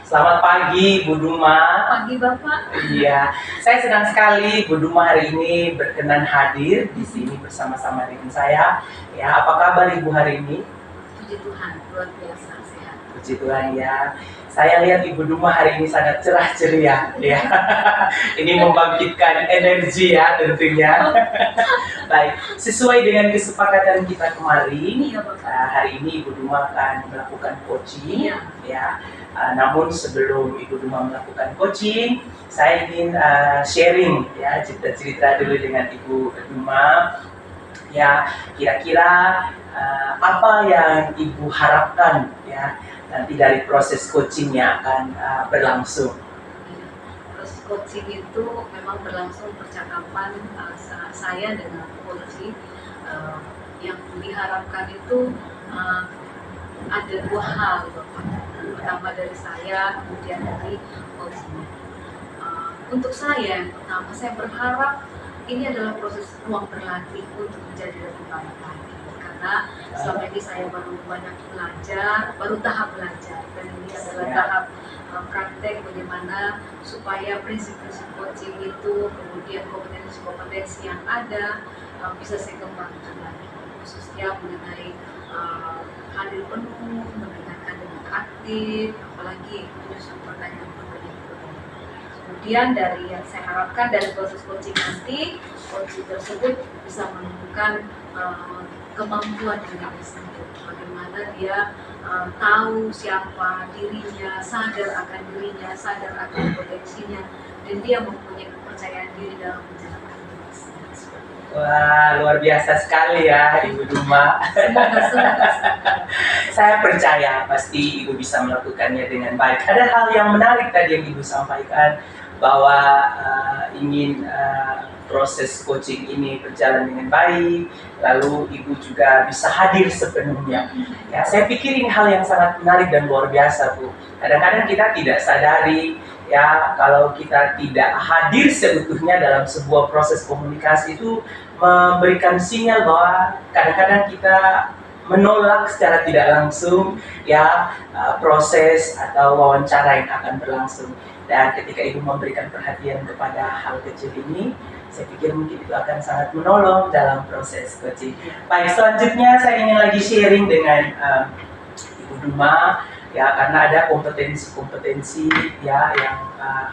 Selamat pagi Bu Duma. Pagi Bapak. Iya, saya senang sekali Bu Duma hari ini berkenan hadir di sini bersama-sama dengan saya. Ya, apa kabar Ibu hari ini? Puji Tuhan, luar biasa sehat. Puji Tuhan ya. Saya lihat Ibu Duma hari ini sangat cerah ceria, ya. Ini membangkitkan energi ya tentunya. Baik, sesuai dengan kesepakatan kita kemarin, Iya, Bapak. hari ini Ibu Duma akan melakukan coaching, Iya. ya. Namun sebelum Ibu Duma melakukan coaching, saya ingin sharing ya cerita-cerita dulu dengan Ibu Duma. Ya, kira-kira apa yang Ibu harapkan ya nanti dari proses coaching yang akan berlangsung? Proses coaching itu memang berlangsung percakapan saya dengan coach. Yang diharapkan itu ada dua hal, Bapak. Pertama dari saya, kemudian dari coach. Untuk saya, yang pertama saya berharap ini adalah proses ruang berlatih untuk menjadi lebih baik lagi. Karena selama ini saya baru banyak belajar, baru tahap belajar, dan ini adalah tahap praktek bagaimana supaya prinsip-prinsip coaching itu, kemudian kompetensi-kompetensi yang ada bisa saya kembangkan lagi, khususnya mengenai hadir penuh, mendengarkan dengan aktif, apalagi menyusun pertanyaan. Kemudian dari yang saya harapkan dari proses coaching nanti, coaching tersebut bisa menemukan kemampuan dirinya sendiri, bagaimana dia tahu siapa dirinya, sadar akan dirinya, sadar akan potensinya, dan dia mempunyai kepercayaan diri dalam menjalankan tugasnya. Wah, luar biasa sekali ya Ibu Duma. Semoga. Saya percaya pasti Ibu bisa melakukannya dengan baik. Ada hal yang menarik tadi yang Ibu sampaikan, bahwa ingin proses coaching ini berjalan dengan baik, lalu Ibu juga bisa hadir sepenuhnya. Ya, saya pikir ini hal yang sangat menarik dan luar biasa, Bu. Kadang-kadang kita tidak sadari ya, kalau kita tidak hadir seutuhnya dalam sebuah proses komunikasi itu memberikan sinyal bahwa kadang-kadang kita menolak secara tidak langsung ya proses atau wawancara yang akan berlangsung. Dan ketika Ibu memberikan perhatian kepada hal kecil ini, saya pikir mungkin itu akan sangat menolong dalam proses coaching. Baik, selanjutnya saya ingin lagi sharing dengan Ibu Duma ya, karena ada kompetensi-kompetensi ya yang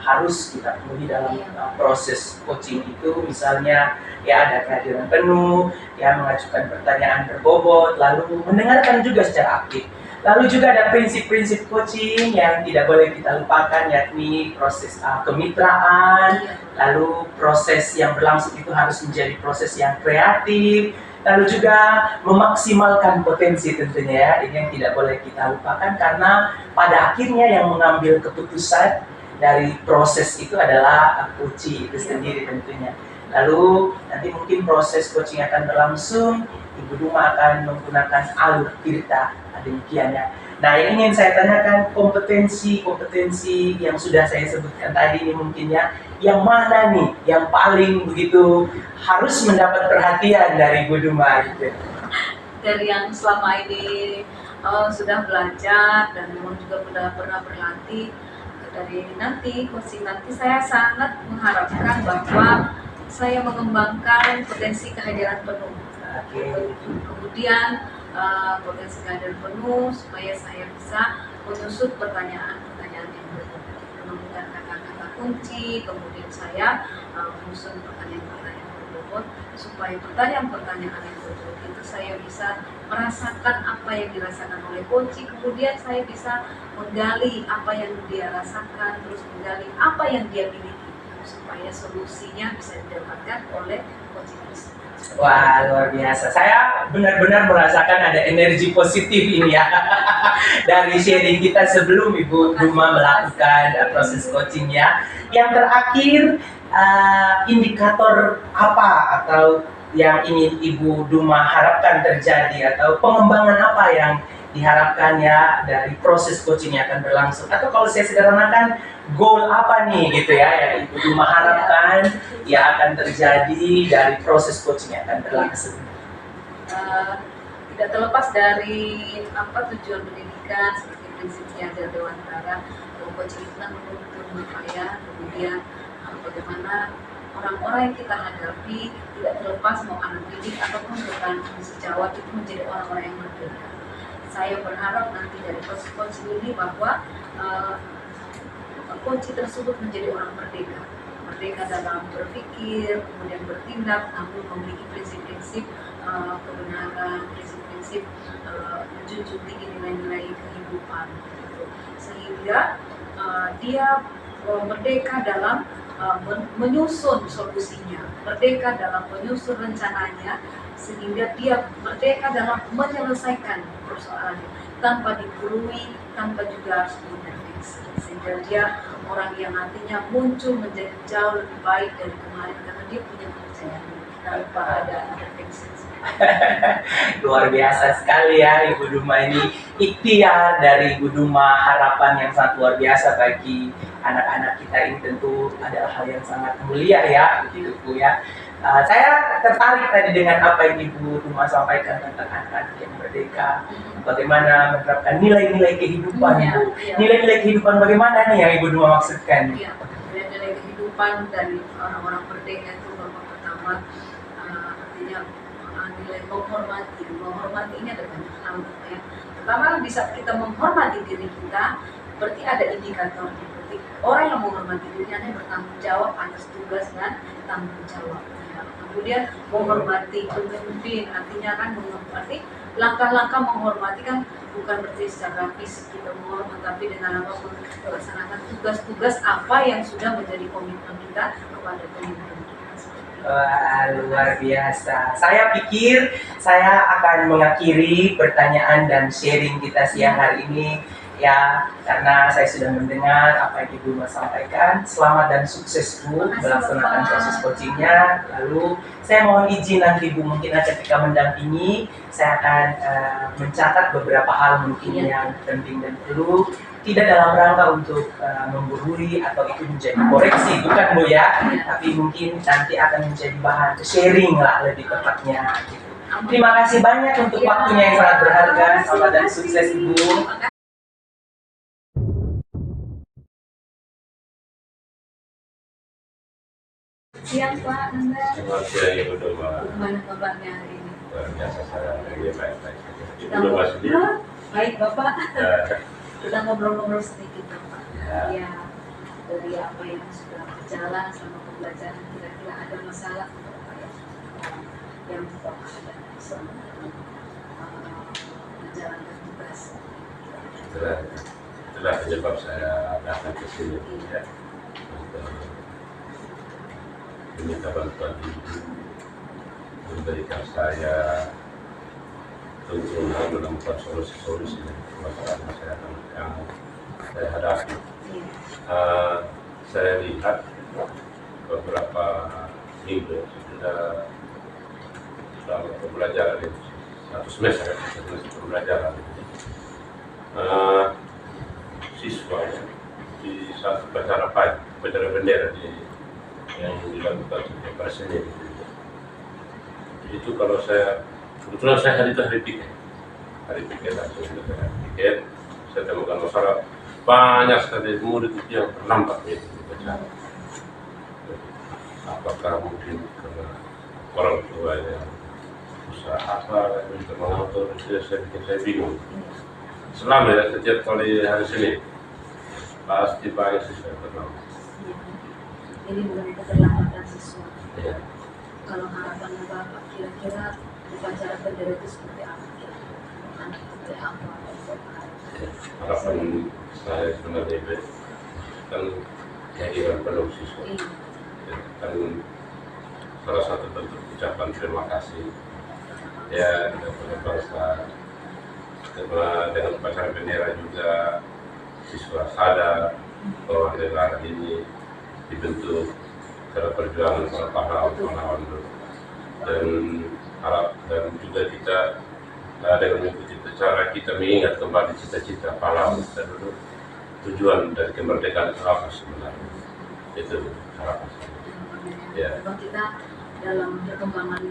harus kita penuhi dalam proses coaching itu. Misalnya ya ada kehadiran penuh, ya mengajukan pertanyaan berbobot, lalu mendengarkan juga secara aktif. Lalu juga ada prinsip-prinsip coaching yang tidak boleh kita lupakan, yakni proses kemitraan, lalu proses yang berlangsung itu harus menjadi proses yang kreatif, lalu juga memaksimalkan potensi tentunya ya, ini yang tidak boleh kita lupakan, karena pada akhirnya yang mengambil keputusan dari proses itu adalah coach itu sendiri tentunya. Lalu nanti mungkin proses coaching akan berlangsung, Ibu Duma akan menggunakan alur tirta, demikian ya. Nah, yang ingin saya tanyakan, kompetensi yang sudah saya sebutkan tadi ini mungkin ya, yang mana nih yang paling begitu harus mendapat perhatian dari Ibu Duma gitu? Dari yang selama ini sudah belajar dan memang juga sudah pernah berlatih, dari nanti coaching nanti saya sangat mengharapkan bahwa saya mengembangkan potensi kehadiran penuh. Kemudian potensi kehadiran penuh supaya saya bisa menyusun pertanyaan-pertanyaan yang menemukan kata-kata kunci, kemudian saya menyusun pertanyaan-pertanyaan berbobot supaya pertanyaan-pertanyaan yang berbobot itu saya bisa merasakan apa yang dirasakan oleh kunci, kemudian saya bisa menggali apa yang dia rasakan, terus menggali apa yang dia miliki supaya solusinya bisa didapatkan oleh coach tersebut. Wah, luar biasa. Saya benar-benar merasakan ada energi positif ini ya dari sharing kita sebelum Ibu Duma melakukan proses coachingnya. Yang terakhir, indikator apa atau yang ingin Ibu Duma harapkan terjadi, atau pengembangan apa yang diharapkan ya dari proses coaching yang akan berlangsung, atau kalau saya sederhanakan, goal apa nih gitu ya yang Ibu Duma harapkan ya akan terjadi dari proses coaching yang akan berlangsung? Tidak terlepas dari tujuan pendidikan seperti prinsipnya ada dewantara, coaching itu kan menuntut upaya, kemudian bagaimana orang-orang yang kita hadapi tidak terlepas mau anak didik ataupun bukan sejawat itu menjadi orang-orang yang berbeda. Saya berharap nanti dari coaching ini bahwa coaching tersebut menjadi orang merdeka, merdeka dalam berpikir, kemudian bertindak, namun memiliki prinsip-prinsip kebenaran, prinsip-prinsip menjunjung tinggi nilai-nilai kehidupan, gitu. Sehingga dia merdeka dalam menyusun solusinya, merdeka dalam menyusun rencananya, sehingga dia merdeka dalam menyelesaikan persoalannya tanpa digurui, tanpa juga harus mengintervensi, sehingga dia orang yang nantinya muncul menjadi jauh lebih baik dari kemarin karena dia punya kepercayaan tanpa ada intervensi. Luar biasa sekali ya Ibu Duma ini, ikhtiar dari Ibu Duma, harapan yang sangat luar biasa bagi anak-anak kita ini tentu adalah hal yang sangat mulia ya, begitu Bu ya. Saya tertarik tadi dengan apa yang Ibu Duma sampaikan tentang anak-anak yang merdeka, bagaimana menerapkan nilai-nilai kehidupan Bu. Nilai-nilai kehidupan bagaimana nih yang Ibu Duma maksudkan? Iya, nilai-nilai kehidupan dari orang-orang merdeka itu pertama artinya nilai menghormati ini ada banyak hal ya. Pertama, di saat kita menghormati diri kita, berarti ada indikator. Berarti orang yang menghormati dirinya bertanggung jawab atas tugas dan tanggung jawab. Ya. Kemudian menghormati pemimpin, artinya kan menghormati langkah-langkah menghormati kan bukan berarti secara fisik kita menghormati, tapi dengan apa melaksanakan tugas-tugas apa yang sudah menjadi komitmen kita kepada pemimpin. Wah, luar biasa. Saya pikir saya akan mengakhiri pertanyaan dan sharing kita siang hari ini ya, karena saya sudah mendengar apa yang Ibu sampaikan. Selamat dan sukses Bu melaksanakan proses coachingnya. Lalu saya mohon izin nanti Bu, mungkin ketika mendampingi saya akan mencatat beberapa hal mungkin yang penting dan perlu, tidak dalam rangka untuk menggurui atau itu menjadi koreksi, bukan Bu ya, tapi mungkin nanti akan menjadi bahan sharing lah lebih tepatnya gitu. Terima kasih banyak untuk waktunya yang sangat berharga. Selamat dan sukses Ibu. Siang Pak Nanda. Selamat siang Ibu Duma. Gimana kabarnya hari ini? Luar biasa saya lagi baik-baik. Ibu Duma sendiri. Baik Bapak. Kita ngobrol-ngobrol sedikit Bapak. Ya, dari apa yang sudah berjalan selama pembelajaran, kira-kira ada masalah Bapak yang Bapak ada selama menjalankan tugas. Itulah penyebab saya datang ke sini ya, untuk meminta bantuan Ibu memberikan saya tuntunan menemukan solusi-solusi masalah-masalah yang saya hadapi. Saya lihat beberapa minggu sudah dalam pembelajaran itu, satu semester pembelajaran siswa di satu upacara bendera yang dilakukan pada Senin. Itu kalau saya kebetulan saya hari pikir langsung saya temukan masalah banyak sekali murid yang terlambat itu upacara. Apakah mungkin karena orang tua yang usaha apa untuk mengatur, saya bikin saya bingung. Selama ya setiap kali hari Senin pasti banyak siswa yang terlambat. Ini mengenai keterlambatan siswa. Ya. Kalau harapannya Bapak kira-kira upacara bendera itu seperti apa? Seperti apa? Harapan saya sebenarnya kan kehadiran penuh siswa. Kan salah satu bentuk ucapan terima kasih ya kepada bangsa. Dengan upacara bendera juga siswa sadar bahwa negara ini dibentuk karena perjuangan para pahlawan dan juga kita dengan mengikuti cara kita mengingat kembali cita-cita pahlawan kita dulu, tujuan dari kemerdekaan itu apa sebenarnya, itu harapan saya. Ya. Kita dalam perkembangan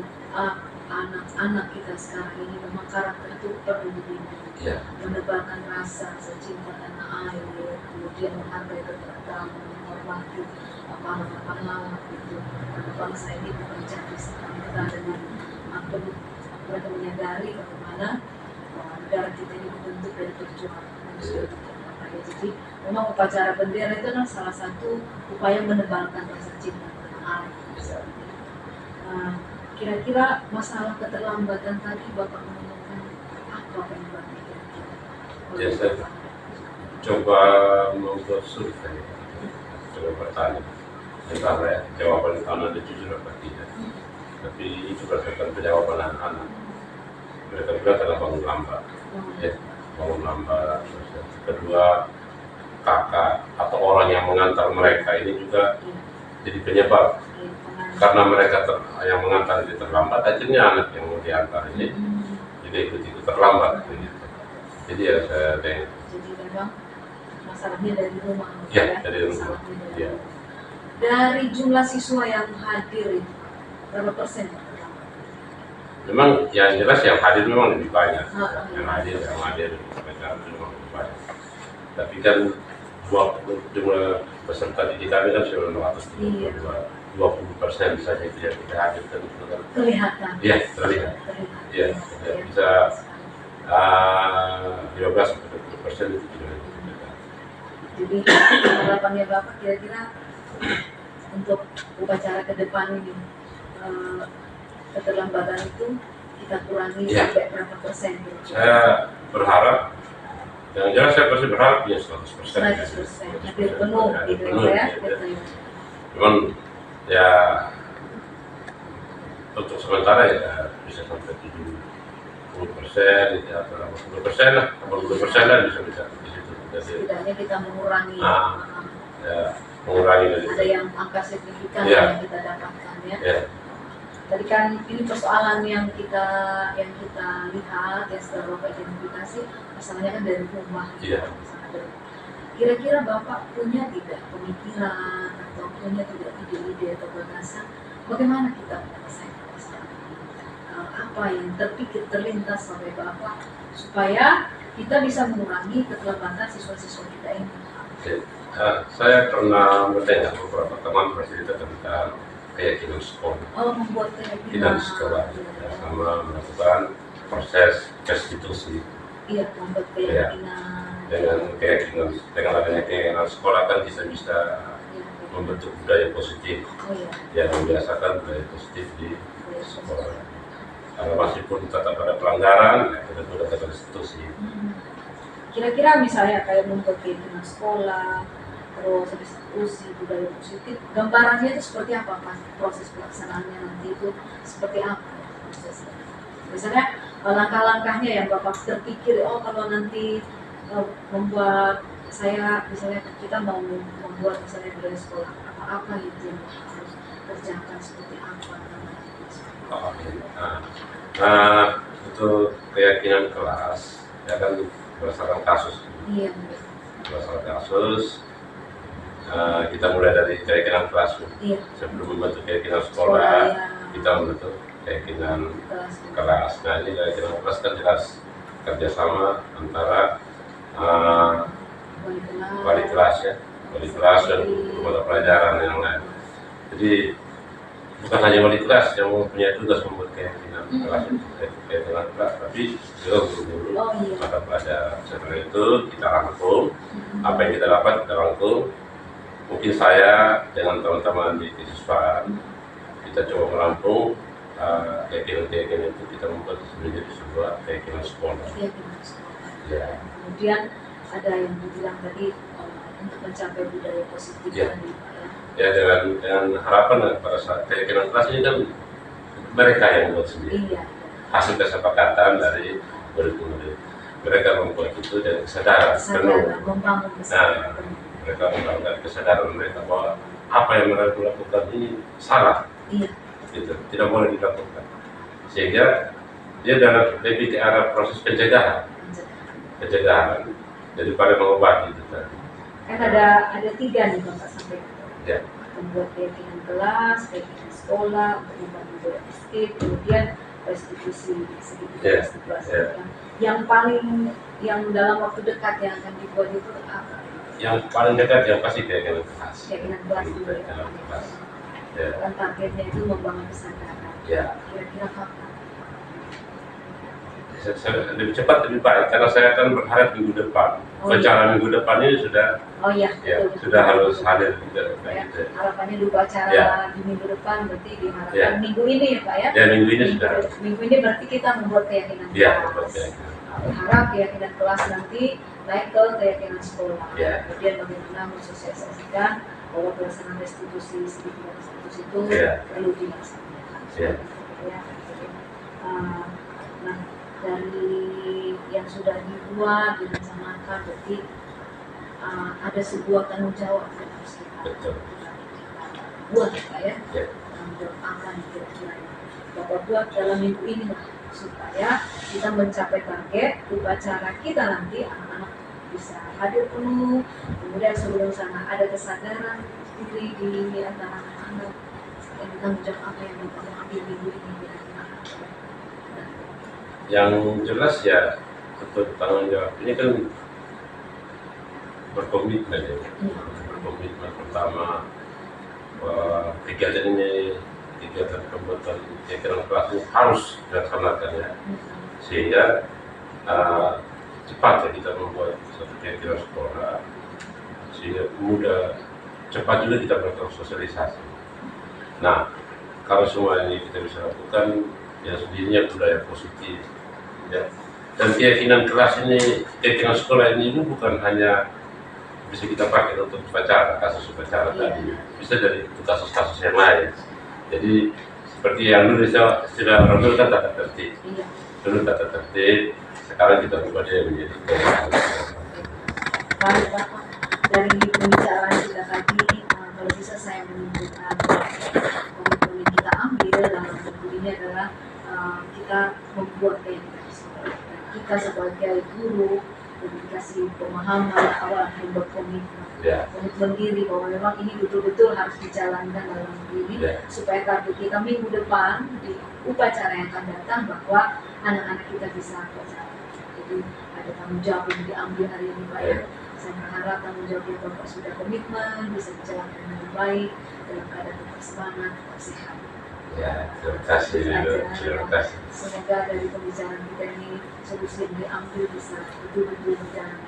anak-anak kita sekarang ini memang karakter itu perlu dibentuk, Ya. menebarkan rasa cinta tanah air, kemudian menghargai keberagaman, menghormati pahlawan-pahlawan itu. Karena bangsa ini bukan jadi sekarang kita dengan penuh mereka menyadari bagaimana negara kita ini dibentuk dari perjuangan manusia. Jadi memang upacara bendera itu adalah salah satu upaya menebarkan rasa cinta tanah air. Kira-kira masalah keterlambatan tadi Bapak menemukan apa penyebabnya kira-kira? Ya, saya coba membuat survei, coba bertanya. Entah ya, jawaban itu ada jujur apa tidak. Tapi itu berdasarkan jawaban anak-anak. Mereka juga telah bangun lambat. Ya, bangun lambat. Terus yang kedua, kakak atau orang yang mengantar mereka ini juga jadi penyebab. Karena mereka yang mengantar itu terlambat, akhirnya anak yang mau diantar ini jadi ikut terlambat. Gitu. Jadi ya saya tanya. Jadi memang masalahnya dari rumah. Ya, dari rumah. Ya. Dari jumlah siswa yang hadir itu berapa persen? Memang yang jelas yang hadir memang lebih banyak. Oh, Yang hadir memang lebih banyak. Tapi kan jumlah peserta didik kami kan 20% saja itu yang tidak hadir dan Kelihatan. ya terlihat. Ya, bisa 15-20% itu tidak. Jadi harapannya Bapak kira-kira untuk upacara ke depan ini keterlambatan itu kita kurangi sampai berapa persen? Saya berharap, yang jelas saya pasti berharap ya 100%. 100%, hampir penuh gitu ya. Cuman ya untuk sementara ya bisa sampai 70% ya, atau 80% lah, 80% lah bisa di situ. Jadi Setidaknya kita mengurangi. ya, mengurangi dari Ada yang angka signifikan Ya. yang kita dapatkan ya. ya. Tadi kan ini persoalan yang kita lihat ya setelah Bapak identifikasi, masalahnya kan dari rumah. Iya. Kira-kira Bapak punya tidak pemikiran atau punya tidak ide-ide atau gagasan bagaimana kita menyelesaikan masalah ini? Apa yang terpikir terlintas oleh Bapak supaya kita bisa mengurangi keterlambatan siswa-siswa kita ini? Saya pernah bertanya beberapa teman bercerita tentang keyakinan sekolah. Membuat Keyakinan sekolah ya, sama melakukan proses restitusi. Iya, membuat keyakinan. Dengan adanya keyakinan sekolah kan bisa membentuk budaya positif. Yang membiasakan budaya positif di sekolah. Karena masih pun tetap ada pelanggaran, ya kita sudah tetap restitusi. Kira-kira misalnya kayak membuat keyakinan sekolah, terus restitusi budaya positif, gambarannya itu seperti apa Pak? Proses pelaksanaannya nanti itu seperti apa prosesnya? Misalnya langkah-langkahnya yang Bapak terpikir, kalau nanti membuat saya, misalnya kita mau membuat misalnya budaya sekolah, apa itu yang harus kerjakan seperti apa? Untuk keyakinan kelas, ya kan berdasarkan kasus. Iya. Berdasarkan kasus, kita mulai dari keyakinan kelas. Iya. Sebelum membentuk keyakinan sekolah, kita membentuk keyakinan kelas. Nah, ini keyakinan kelas kan jelas kerjasama antara wali kelas dan guru mata pelajaran yang lain. Jadi bukan hanya wali kelas yang mempunyai tugas membuat keyakinan kelas, tapi juga guru-guru mata pelajaran. Setelah itu kita rangkum apa yang kita dapat, kita rangkum. Mungkin saya dengan teman-teman di siswaan kita coba merampung keyakinan itu kita membuat menjadi sebuah keyakinan sekolah. Ya. Kemudian ada yang dibilang tadi untuk mencapai budaya positif tadi. Ya, dengan harapan pada saat keyakinan kelas ini kan mereka yang membuat sendiri. Iya. Hasil kesepakatan dari guru-guru. Mereka membuat itu dari kesadaran penuh. Membangun Nah, mereka membangun kesadaran mereka bahwa apa yang mereka lakukan ini salah. Iya. Gitu, tidak boleh dilakukan. Sehingga dia lebih ke arah proses pencegahan daripada mengobati itu tadi. Kan ada 3 nih Bapak sampaikan. Ya. Membuat keyakinan kelas, keyakinan sekolah, berubah budaya positif, kemudian restitusi sedikit Ya, restitusi. ya. Yang paling yang dalam waktu dekat yang akan dibuat itu apa? Yang paling dekat yang pasti keyakinan kelas. Keyakinan kelas dulu ya. Keyakinan kelas. Ya. Dan targetnya itu membangun kesadaran. Ya. Kira-kira kapan? Lebih cepat lebih baik karena saya akan berharap minggu depan. Oh, Acara minggu depan ini sudah Oh iya, ya betul, sudah betul, harus betul. hadir juga. Ya, Gitu. harapannya lupa acara Ya. di minggu depan berarti diharapkan Ya. minggu ini ya Pak ya? Ya minggu ini sudah. Minggu ini berarti kita membuat keyakinan Ya, kelas. betul, keyakinan. Berharap keyakinan kelas nanti naik ke keyakinan sekolah. Ya. Kemudian bagaimana mensosialisasikan bahwa pelaksanaan restitusi sedikit restitusi itu Ya. perlu dilaksanakan. Ya. Ya. Nah, dari yang sudah dibuat direncanakan berarti ada sebuah tanggung jawab yang harus kita Betul. buat Pak ya. Ya. Tanggung jawab apa nih kira-kira yang Bapak buat dalam minggu ini lah supaya kita mencapai target upacara kita nanti anak-anak bisa hadir penuh, kemudian sebelum sana ada kesadaran diri di antara anak-anak yang tanggung jawab apa yang Bapak mau ambil minggu ini kira-kira. Yang jelas ya untuk tanggung jawab ini kan berkomitmen ya. Berkomitmen pertama kegiatan ini kegiatan pembuatan kegiatan kelas ini harus dilaksanakan ya sehingga cepat ya kita membuat satu kegiatan sekolah sehingga mudah cepat juga kita melakukan sosialisasi. Nah kalau semua ini kita bisa lakukan ya sendirinya budaya positif ya. Dan keyakinan kelas ini, keyakinan sekolah ini bukan hanya bisa kita pakai untuk upacara, kasus upacara tadi, bisa dari kasus-kasus yang lain. Jadi seperti yang dulu istilah orang dulu kan tata tertib, dulu tata tertib, sekarang kita ubah dia menjadi keyakinan. Baik Bapak, dari pembicaraan kita tadi, kalau bisa saya menunjukkan komitmen yang kita ambil dalam minggu ini adalah kita membuat keyakinan sekolah. Kita sebagai guru dikasih pemahaman awal yang berkomitmen, komitmen diri bahwa memang ini betul-betul harus dijalankan dalam diri supaya target kita minggu depan di upacara yang akan datang bahwa anak-anak kita bisa upacara. Jadi ada tanggung jawab yang diambil hari ini Pak ya. Saya berharap tanggung jawab yang Bapak sudah komitmen bisa dijalankan dengan baik dalam keadaan tetap semangat, tetap sehat. Ya, terima kasih. Terima kasih. Semoga dari pembicaraan kita ini solusi yang diambil bisa betul-betul berjalan.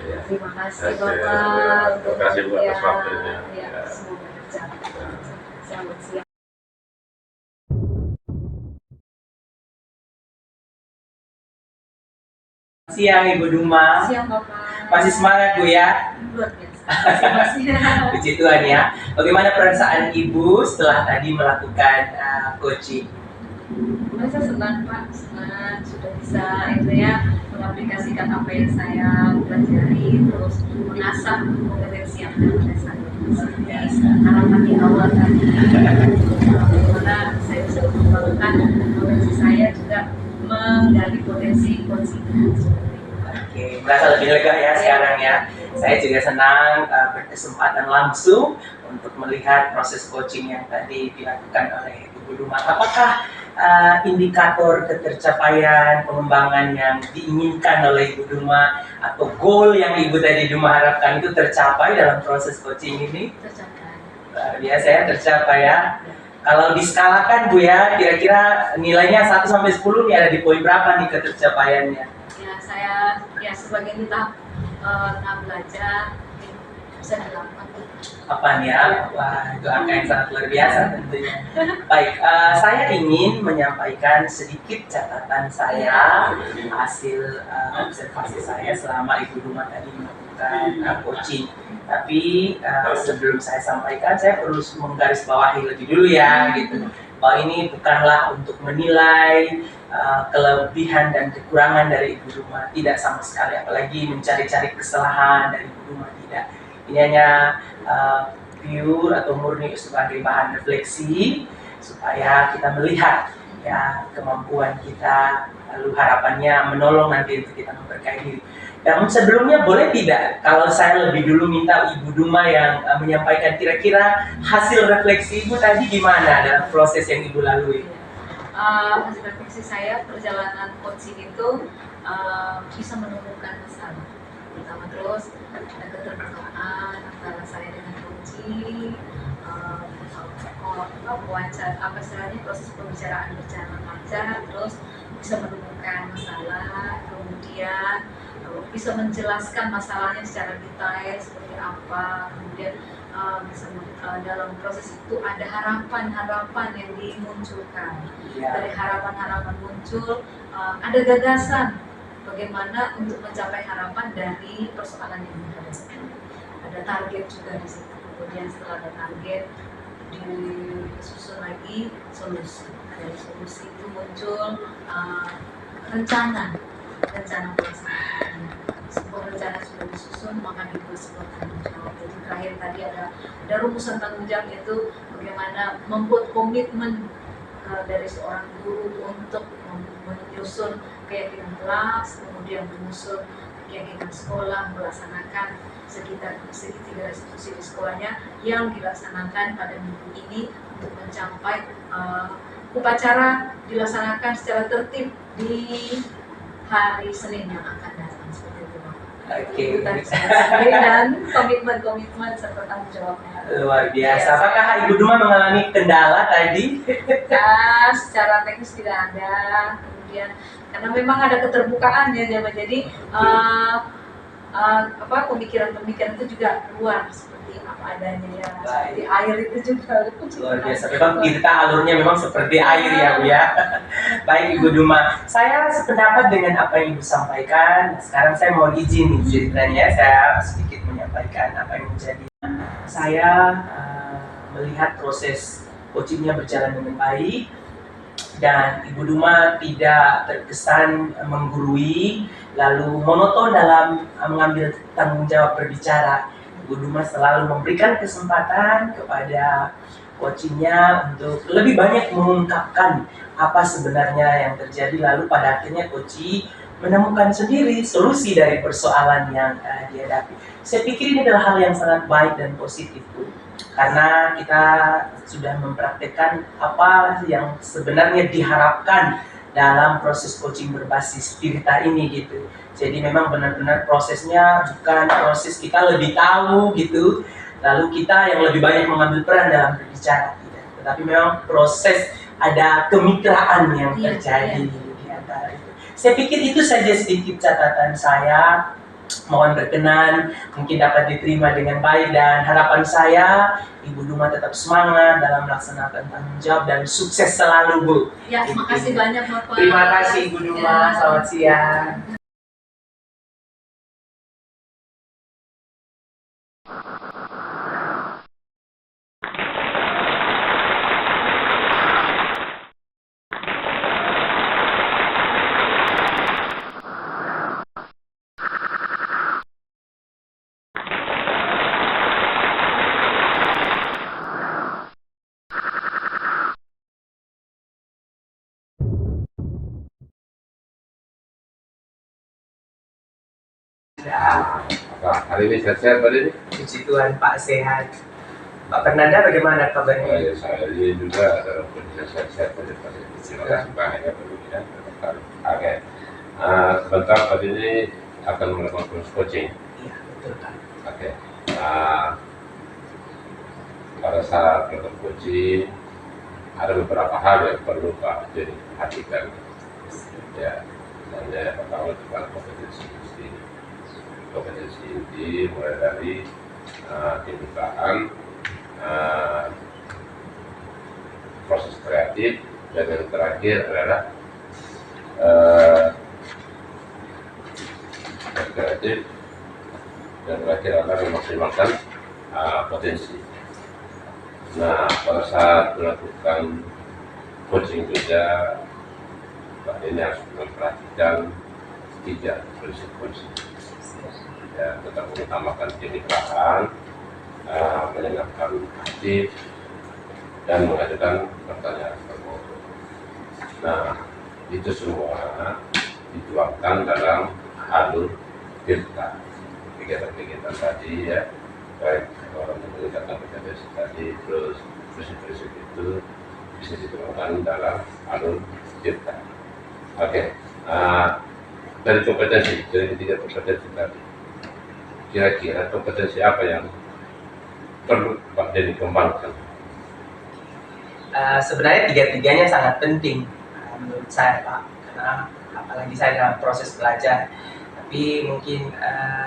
Ya. Terima kasih Terima Bapak. Terima kasih Bu atas waktunya. Ya, semoga berjalan. Selamat siang. Siang Ibu Duma. Siang Bapak. Masih semangat Bu ya? Luar biasa. Masih. Puji Tuhan ya. Bagaimana perasaan Ibu setelah tadi melakukan coaching? Merasa senang Pak, senang sudah bisa mengaplikasikan apa yang saya pelajari, terus mengasah kompetensi yang ada pada saya. Harapan di awal tadi, bagaimana saya bisa mengembangkan potensi saya juga menggali potensi coaching. Oke, merasa lebih lega ya sekarang ya. Saya juga senang berkesempatan langsung untuk melihat proses coaching yang tadi dilakukan oleh Ibu Duma. Apakah indikator ketercapaian pengembangan yang diinginkan oleh Ibu Duma atau goal yang Ibu tadi Duma harapkan itu tercapai dalam proses coaching ini? Tercapai. Biasa ya, tercapai ya. Kalau diskalakan Bu ya, kira-kira nilainya 1 sampai 10 nih ada di poin berapa nih ketercapaiannya? Ya saya sebagai tahap belajar bisa 8. Apa nih ya? Wah, itu angka yang sangat luar biasa tentunya. Baik, saya ingin menyampaikan sedikit catatan saya hasil observasi saya selama Ibu Duma tadi melakukan coaching. Tapi sebelum saya sampaikan, saya perlu menggarisbawahi lebih dulu ya, gitu. Bahwa ini bukanlah untuk menilai kelebihan dan kekurangan dari Ibu Duma, tidak sama sekali. Apalagi mencari-cari kesalahan dari Ibu Duma, tidak. Ini hanya pure atau murni sebagai bahan refleksi supaya kita melihat ya kemampuan kita, lalu harapannya menolong nanti untuk kita memberkahi diri. Dan sebelumnya boleh tidak kalau saya lebih dulu minta Ibu Duma yang menyampaikan kira-kira hasil refleksi Ibu tadi gimana dalam proses yang Ibu lalui? hasil refleksi saya, perjalanan coaching itu bisa menemukan masalah. Pertama, terus ada keterbukaan antara saya dengan coaching, wawancara, apa istilahnya, proses pembicaraan berjalan lancar, terus bisa menemukan masalah, kemudian bisa menjelaskan masalahnya secara detail seperti apa, kemudian dalam proses itu ada harapan-harapan yang dimunculkan. Dari harapan-harapan muncul ada gagasan bagaimana untuk mencapai harapan dari persoalan yang dihadapi. Ada target juga di situ. Kemudian setelah ada target, disusun lagi solusi. Dari solusi itu muncul rencana pelaksanaan. Sebuah rencana sudah disusun, maka dibuat sebuah tanggung jawab. Jadi terakhir tadi ada rumusan tanggung jawab, yaitu bagaimana membuat komitmen dari seorang guru untuk menyusun keyakinan kelas, kemudian menyusun keyakinan sekolah, melaksanakan segitiga restitusi di sekolahnya yang dilaksanakan pada minggu ini untuk mencapai upacara dilaksanakan secara tertib di hari Senin yang akan datang, seperti itu. Oke. Dan komitmen serta tanggung jawabnya. Luar biasa. Apakah Ibu Duma mengalami kendala tadi? Secara teknis tidak ada. Kemudian karena memang ada keterbukaan ya, jadi pemikiran itu juga luar seperti apa adanya ya. Seperti air itu juga. Luar biasa. Memang kita alurnya memang seperti air ya Bu ya. Baik Ibu Duma, saya sependapat dengan apa yang Ibu sampaikan. Sekarang saya mohon izin nih ceritanya, saya sedikit menyampaikan apa yang menjadi. Saya melihat proses coachingnya berjalan dengan baik dan Ibu Duma tidak terkesan menggurui lalu monoton dalam mengambil tanggung jawab berbicara. Ibu Duma selalu memberikan kesempatan kepada coachingnya untuk lebih banyak mengungkapkan apa sebenarnya yang terjadi, lalu pada akhirnya coaching menemukan sendiri solusi dari persoalan yang dihadapi. Saya pikir ini adalah hal yang sangat baik dan positif Bu, karena kita sudah mempraktekkan apa yang sebenarnya diharapkan dalam proses coaching berbasis Tirta ini gitu. Jadi memang benar-benar prosesnya bukan proses kita lebih tahu gitu, lalu kita yang lebih banyak mengambil peran dalam berbicara, tidak. Tetapi memang proses ada kemitraan yang terjadi di antara itu. Saya pikir itu saja sedikit catatan saya. Mohon berkenan, mungkin dapat diterima dengan baik, dan harapan saya Ibu Duma tetap semangat dalam melaksanakan tanggung jawab dan sukses selalu Bu. Ya, terima kasih banyak Bapak. Terima kasih Ibu Duma, selamat siang. Pak, hari ini sehat-sehat Pak ini? Puji Tuhan Pak, sehat. Pak Fernanda bagaimana kabarnya? Saya ini juga dalam kondisi sehat-sehat pada Pak. Terima kasih banyak ya Pak ya. Oke. Sebentar Pak ini akan melakukan proses coaching. Iya, betul Pak. Oke. Pada saat melakukan coaching ada beberapa hal yang perlu Pak jadi perhatikan. Ya, misalnya pertama tentang kompetensi inti mulai dari kebutaan, proses kreatif, dan yang terakhir adalah kreatif, dan terakhir adalah memaksimalkan potensi. Nah, pada saat melakukan coaching juga Pak ini harus memperhatikan 3 prinsip coaching. Ya, tetap mengutamakan kemitraan, mendengarkan aktif, dan mengajukan pertanyaan termohon. Nah, itu semua dituangkan dalam alur Tirta. Kegiatan-kegiatan tadi ya, baik orang meningkatkan kompetensi tadi, terus prinsip-prinsip itu bisa diterapkan dalam alur cipta. Oke, dari kompetensi, dari tiga kompetensi tadi, kira-kira kompetensi apa yang perlu Pak Denny kembangkan? Sebenarnya tiga-tiganya sangat penting menurut saya Pak, karena apalagi saya dalam proses belajar. Tapi mungkin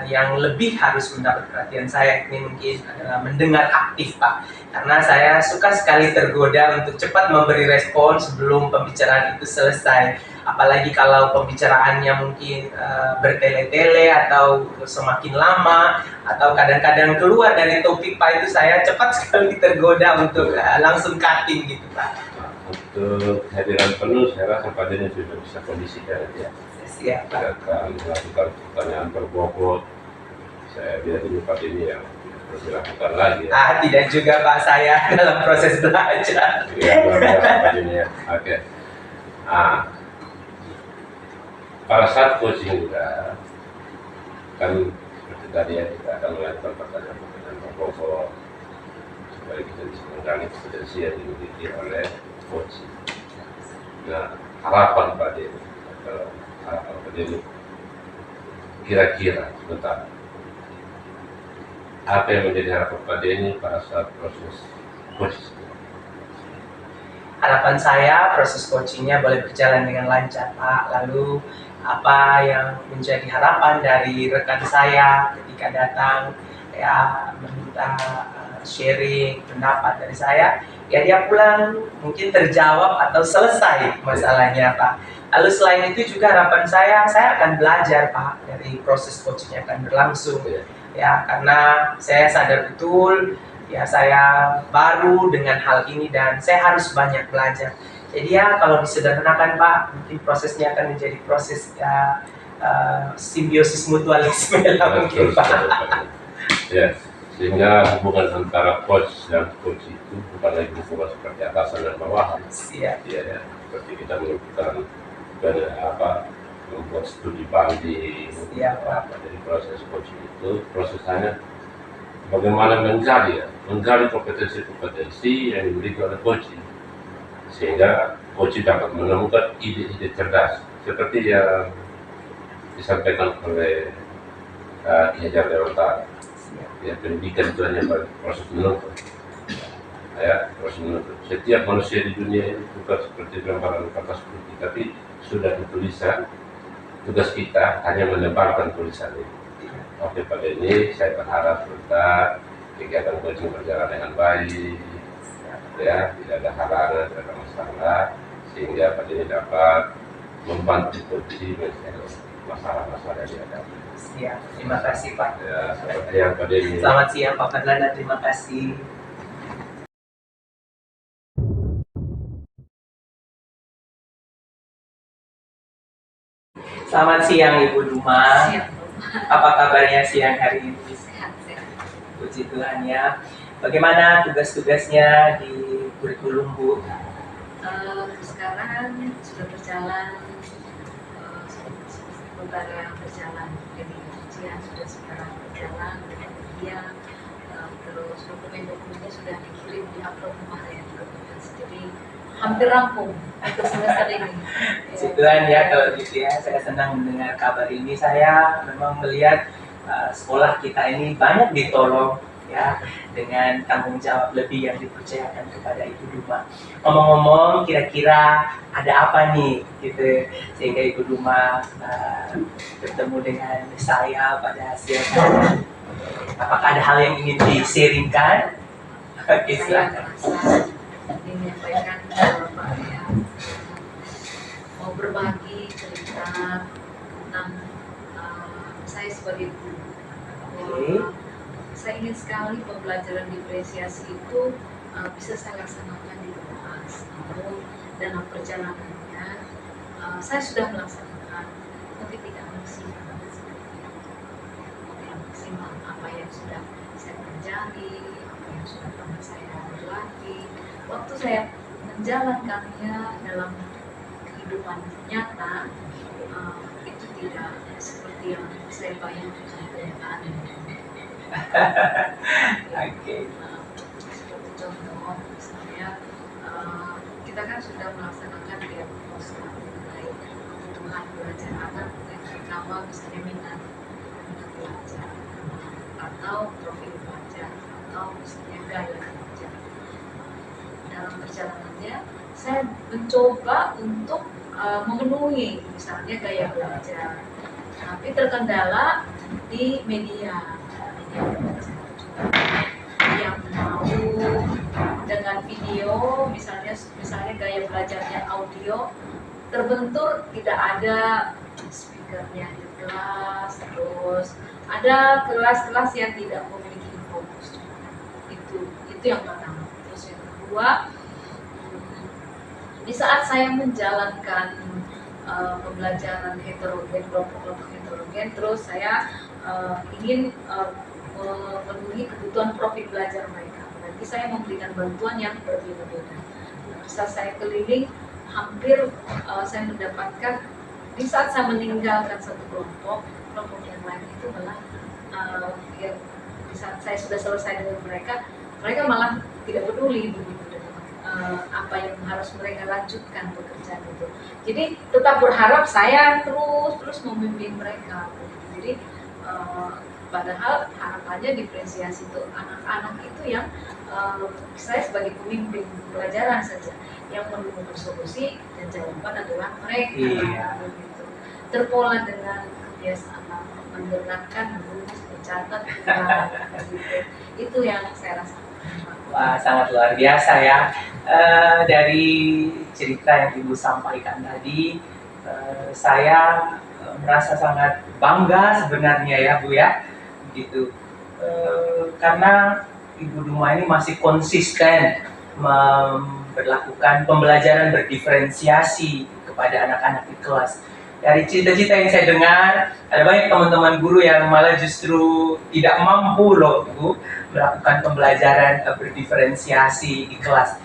yang lebih harus mendapat perhatian saya ini mungkin adalah mendengar aktif Pak, karena saya suka sekali tergoda untuk cepat memberi respon sebelum pembicaraan itu selesai, apalagi kalau pembicaraannya mungkin bertele-tele atau semakin lama atau kadang-kadang keluar dari topik Pak, itu saya cepat sekali tergoda untuk langsung cutting gitu Pak. Untuk kehadiran penuh, saya rasa Pak Denny sudah bisa kondisikan ya. Siap Pak. Tidak akan melakukan pertanyaan berbobot. Saya lihat ini Pak Denny yang harus dilakukan lagi. Ya. Tidak juga Pak, saya dalam proses belajar. Ya, luar biasa Pak Denny ya. Oke. Pada saat coaching juga, kan seperti tadi ya, kita akan melakukan pertanyaan-pertanyaan berbobot supaya kita bisa menggali kompetensi yang dimiliki oleh coach. Nah, harapan Pak Denny, harapan Pak Denny, kira-kira sebentar, apa yang menjadi harapan Pak Denny pada saat proses coaching? Harapan saya proses coachingnya boleh berjalan dengan lancar Pak. Lalu apa yang menjadi harapan dari rekan saya ketika datang ya meminta sharing pendapat dari saya, ya dia pulang mungkin terjawab atau selesai masalahnya Pak. Lalu selain itu juga harapan saya akan belajar Pak dari proses coaching yang akan berlangsung ya, karena saya sadar betul ya saya baru dengan hal ini dan saya harus banyak belajar. Jadi ya kalau disederhanakan Pak, mungkin prosesnya akan menjadi proses simbiosis mutualisme lah mungkin Pak. Ya, sehingga hubungan antara coach dan coach itu bukan lagi hubungan seperti atasan dan bawahan. Siap. Ya, seperti kita melakukan membuat studi banding. Dari proses coaching itu prosesnya bagaimana menggali kompetensi-kompetensi yang dimiliki oleh coaching, sehingga coaching dapat menemukan ide-ide cerdas seperti yang disampaikan oleh Ki Hajar Dewantara. Ya, pendidikan itu hanya proses menuntut. Ya, proses menuntut. Setiap manusia di dunia ini bukan seperti lembaran kertas putih, tapi sudah ditulisan. Tugas kita hanya menebarkan tulisan ini. Oke Pak Denny, saya berharap kegiatan coaching berjalan dengan baik, ya, tidak ada halangan, tidak ada masalah, sehingga Pak Denny dapat membantu coaching menyelesaikan masalah-masalah yang dihadapi. Siap, terima kasih Pak. Ya, seperti yang Pak Denny. Selamat siang Pak Fadlana, terima kasih. Selamat siang Ibu Duma. Siap. Apa kabarnya siang hari ini? Sehat-sehat. Puji Tuhan ya. Bagaimana tugas-tugasnya di kurikulum Bu? Sekarang sudah berjalan sementara berjalan, jadi ujian sudah sekarang berjalan, kemudian terus dokumen-dokumennya sudah dikirim di upload kemarin, jadi hampir rampung untuk semester ini. Puji Tuhan ya kalau gitu ya. Saya senang mendengar kabar ini. Saya memang melihat sekolah kita ini banyak ditolong ya dengan tanggung jawab lebih yang dipercayakan kepada Ibu Duma. Ngomong-ngomong, kira-kira ada apa nih gitu sehingga Ibu Duma bertemu dengan saya pada hasilnya? Apakah ada hal yang ingin di-sharingkan? Oke, Saya silakan. merasa ingin menyampaikan Bapak ya, mau berbagi cerita tentang saya sebagai guru. Oke. Saya ingin sekali pembelajaran diferensiasi itu bisa saya laksanakan di kelas. Namun dalam perjalanannya saya sudah melaksanakan, tapi tidak maksimal. Tidak maksimal apa yang sudah saya pelajari, apa yang sudah pernah saya latih. Waktu saya menjalankannya dalam kehidupan nyata, itu tidak seperti yang saya bayangkan kenyataannya. Oke. Seperti contoh misalnya kita kan sudah melaksanakan diagnosa mengenai kebutuhan belajar anak yang pertama misalnya minat belajar atau profil belajar atau misalnya gaya belajar. Dalam perjalanannya saya mencoba untuk memenuhi misalnya gaya belajar, tapi terkendala di media belajar. Yang mau dengan video misalnya gaya belajarnya audio terbentur, tidak ada speakernya di kelas, terus ada kelas-kelas yang tidak memiliki fokus. Itu yang pertama. Terus yang kedua, di saat saya menjalankan pembelajaran heterogen, kelompok-kelompok heterogen, terus saya ingin memenuhi kebutuhan profil belajar mereka. Berarti saya memberikan bantuan yang berbeda-beda. Saat saya keliling, hampir saya mendapatkan di saat saya meninggalkan satu kelompok yang lain itu malah di saat saya sudah selesai dengan mereka malah tidak peduli begitu dengan apa yang harus mereka lanjutkan pekerjaan itu. Jadi tetap berharap saya terus membimbing mereka. Jadi padahal harapannya diferensiasi itu anak-anak itu yang saya sebagai pemimpin pelajaran saja yang menemukan solusi dan jawaban adalah mereka. Begitu. Terpola dengan kebiasaan mendengarkan, menulis, mencatat, gitu. Itu yang saya rasakan. Wah, sangat luar biasa ya. Dari cerita yang Ibu sampaikan tadi, saya merasa sangat bangga sebenarnya ya Bu ya, gitu. Karena Ibu Duma ini masih konsisten memperlakukan pembelajaran berdiferensiasi kepada anak-anak di kelas. Dari cerita-cerita yang saya dengar, ada banyak teman-teman guru yang malah justru tidak mampu loh Bu melakukan pembelajaran berdiferensiasi di kelas.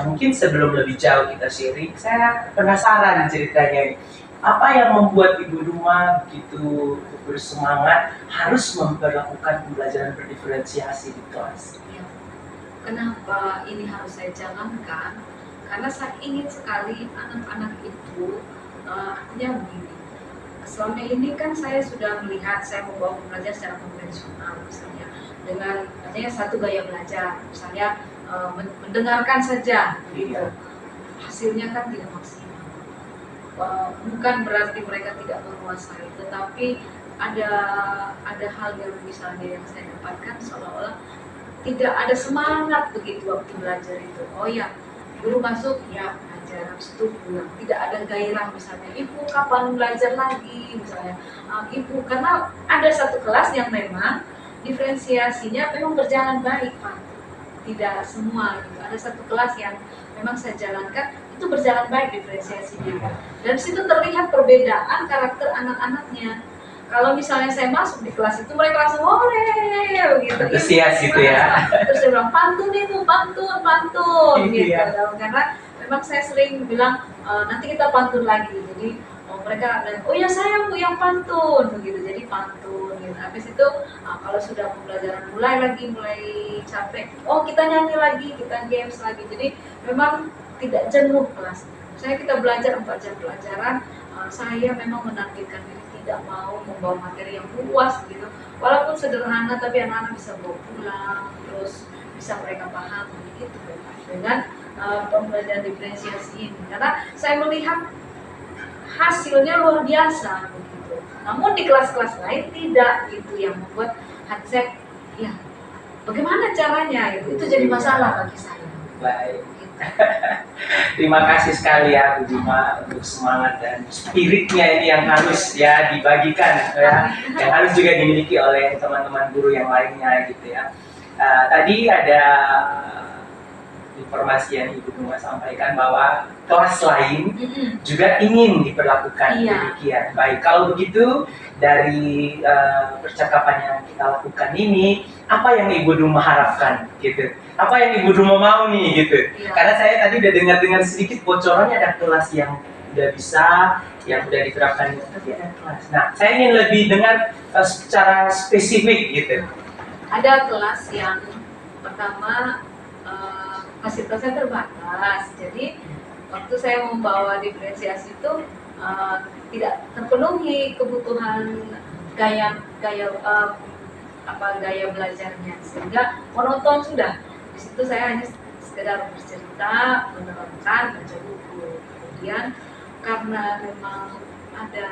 Mungkin sebelum lebih jauh kita sharing, saya penasaran ceritanya. Apa yang membuat Ibu Duma begitu bersemangat harus memperlakukan pembelajaran berdiferensiasi di kelas? Ya. Kenapa ini harus saya jalankan? Karena saya ingin sekali anak-anak itu, artinya begini. Selama ini kan saya sudah melihat saya membawa pembelajaran secara konvensional, misalnya dengan artinya satu gaya belajar, misalnya mendengarkan saja, gitu. Hasilnya kan tidak maksimal. Bukan berarti mereka tidak menguasai, tetapi ada hal yang misalnya yang saya dapatkan seolah-olah tidak ada semangat begitu waktu belajar itu. Oh ya, guru masuk ya belajar, habis itu pulang. Tidak ada gairah misalnya, ibu kapan belajar lagi misalnya, ibu, karena ada satu kelas yang memang diferensiasinya memang berjalan baik Pak. Tidak semua gitu. Ada satu kelas yang memang saya jalankan itu berjalan baik diferensiasinya. Dan situ terlihat perbedaan karakter anak-anaknya. Kalau misalnya saya masuk di kelas itu mereka langsung oleh gitu. Antusias gitu ya. Terus saya bilang pantun itu, pantun gitu. Iya. Karena memang saya sering bilang nanti kita pantun lagi. Jadi mereka bilang, oh ya saya Bu yang pantun begitu. Jadi pantun gitu. Habis itu kalau sudah pembelajaran mulai capek, oh kita nyanyi lagi, kita games lagi. Jadi memang tidak jenuh kelas. Misalnya kita belajar 4 jam pelajaran, saya memang menargetkan diri tidak mau membawa materi yang luas gitu. Walaupun sederhana tapi anak-anak bisa bawa pulang, terus bisa mereka paham begitu dengan pembelajaran diferensiasi ini. Karena saya melihat hasilnya luar biasa begitu. Namun di kelas-kelas lain tidak, itu yang membuat hati saya, ya bagaimana caranya itu jadi masalah bagi saya. Baik. Terima kasih sekali ya Bu Duma untuk semangat dan spiritnya ini yang harus ya dibagikan ya, yang harus juga dimiliki oleh teman-teman guru yang lainnya gitu ya. Tadi ada informasi yang Ibu Duma sampaikan bahwa kelas lain juga ingin diperlakukan demikian. Baik, kalau begitu dari percakapan yang kita lakukan ini, apa yang Ibu Duma harapkan gitu? Apa yang Ibu Duma mau nih gitu? Karena saya tadi udah dengar sedikit bocorannya ada kelas yang udah bisa, yang udah diterapkan, tapi ada kelas. Nah, saya ingin lebih dengar secara spesifik gitu. Ada kelas yang pertama fasilitasnya terbatas. Jadi waktu saya membawa diferensiasi itu tidak terpenuhi kebutuhan gaya gaya gaya belajarnya, sehingga monoton sudah. Di situ saya hanya sekedar bercerita, menerangkan, baca buku. Kemudian karena memang ada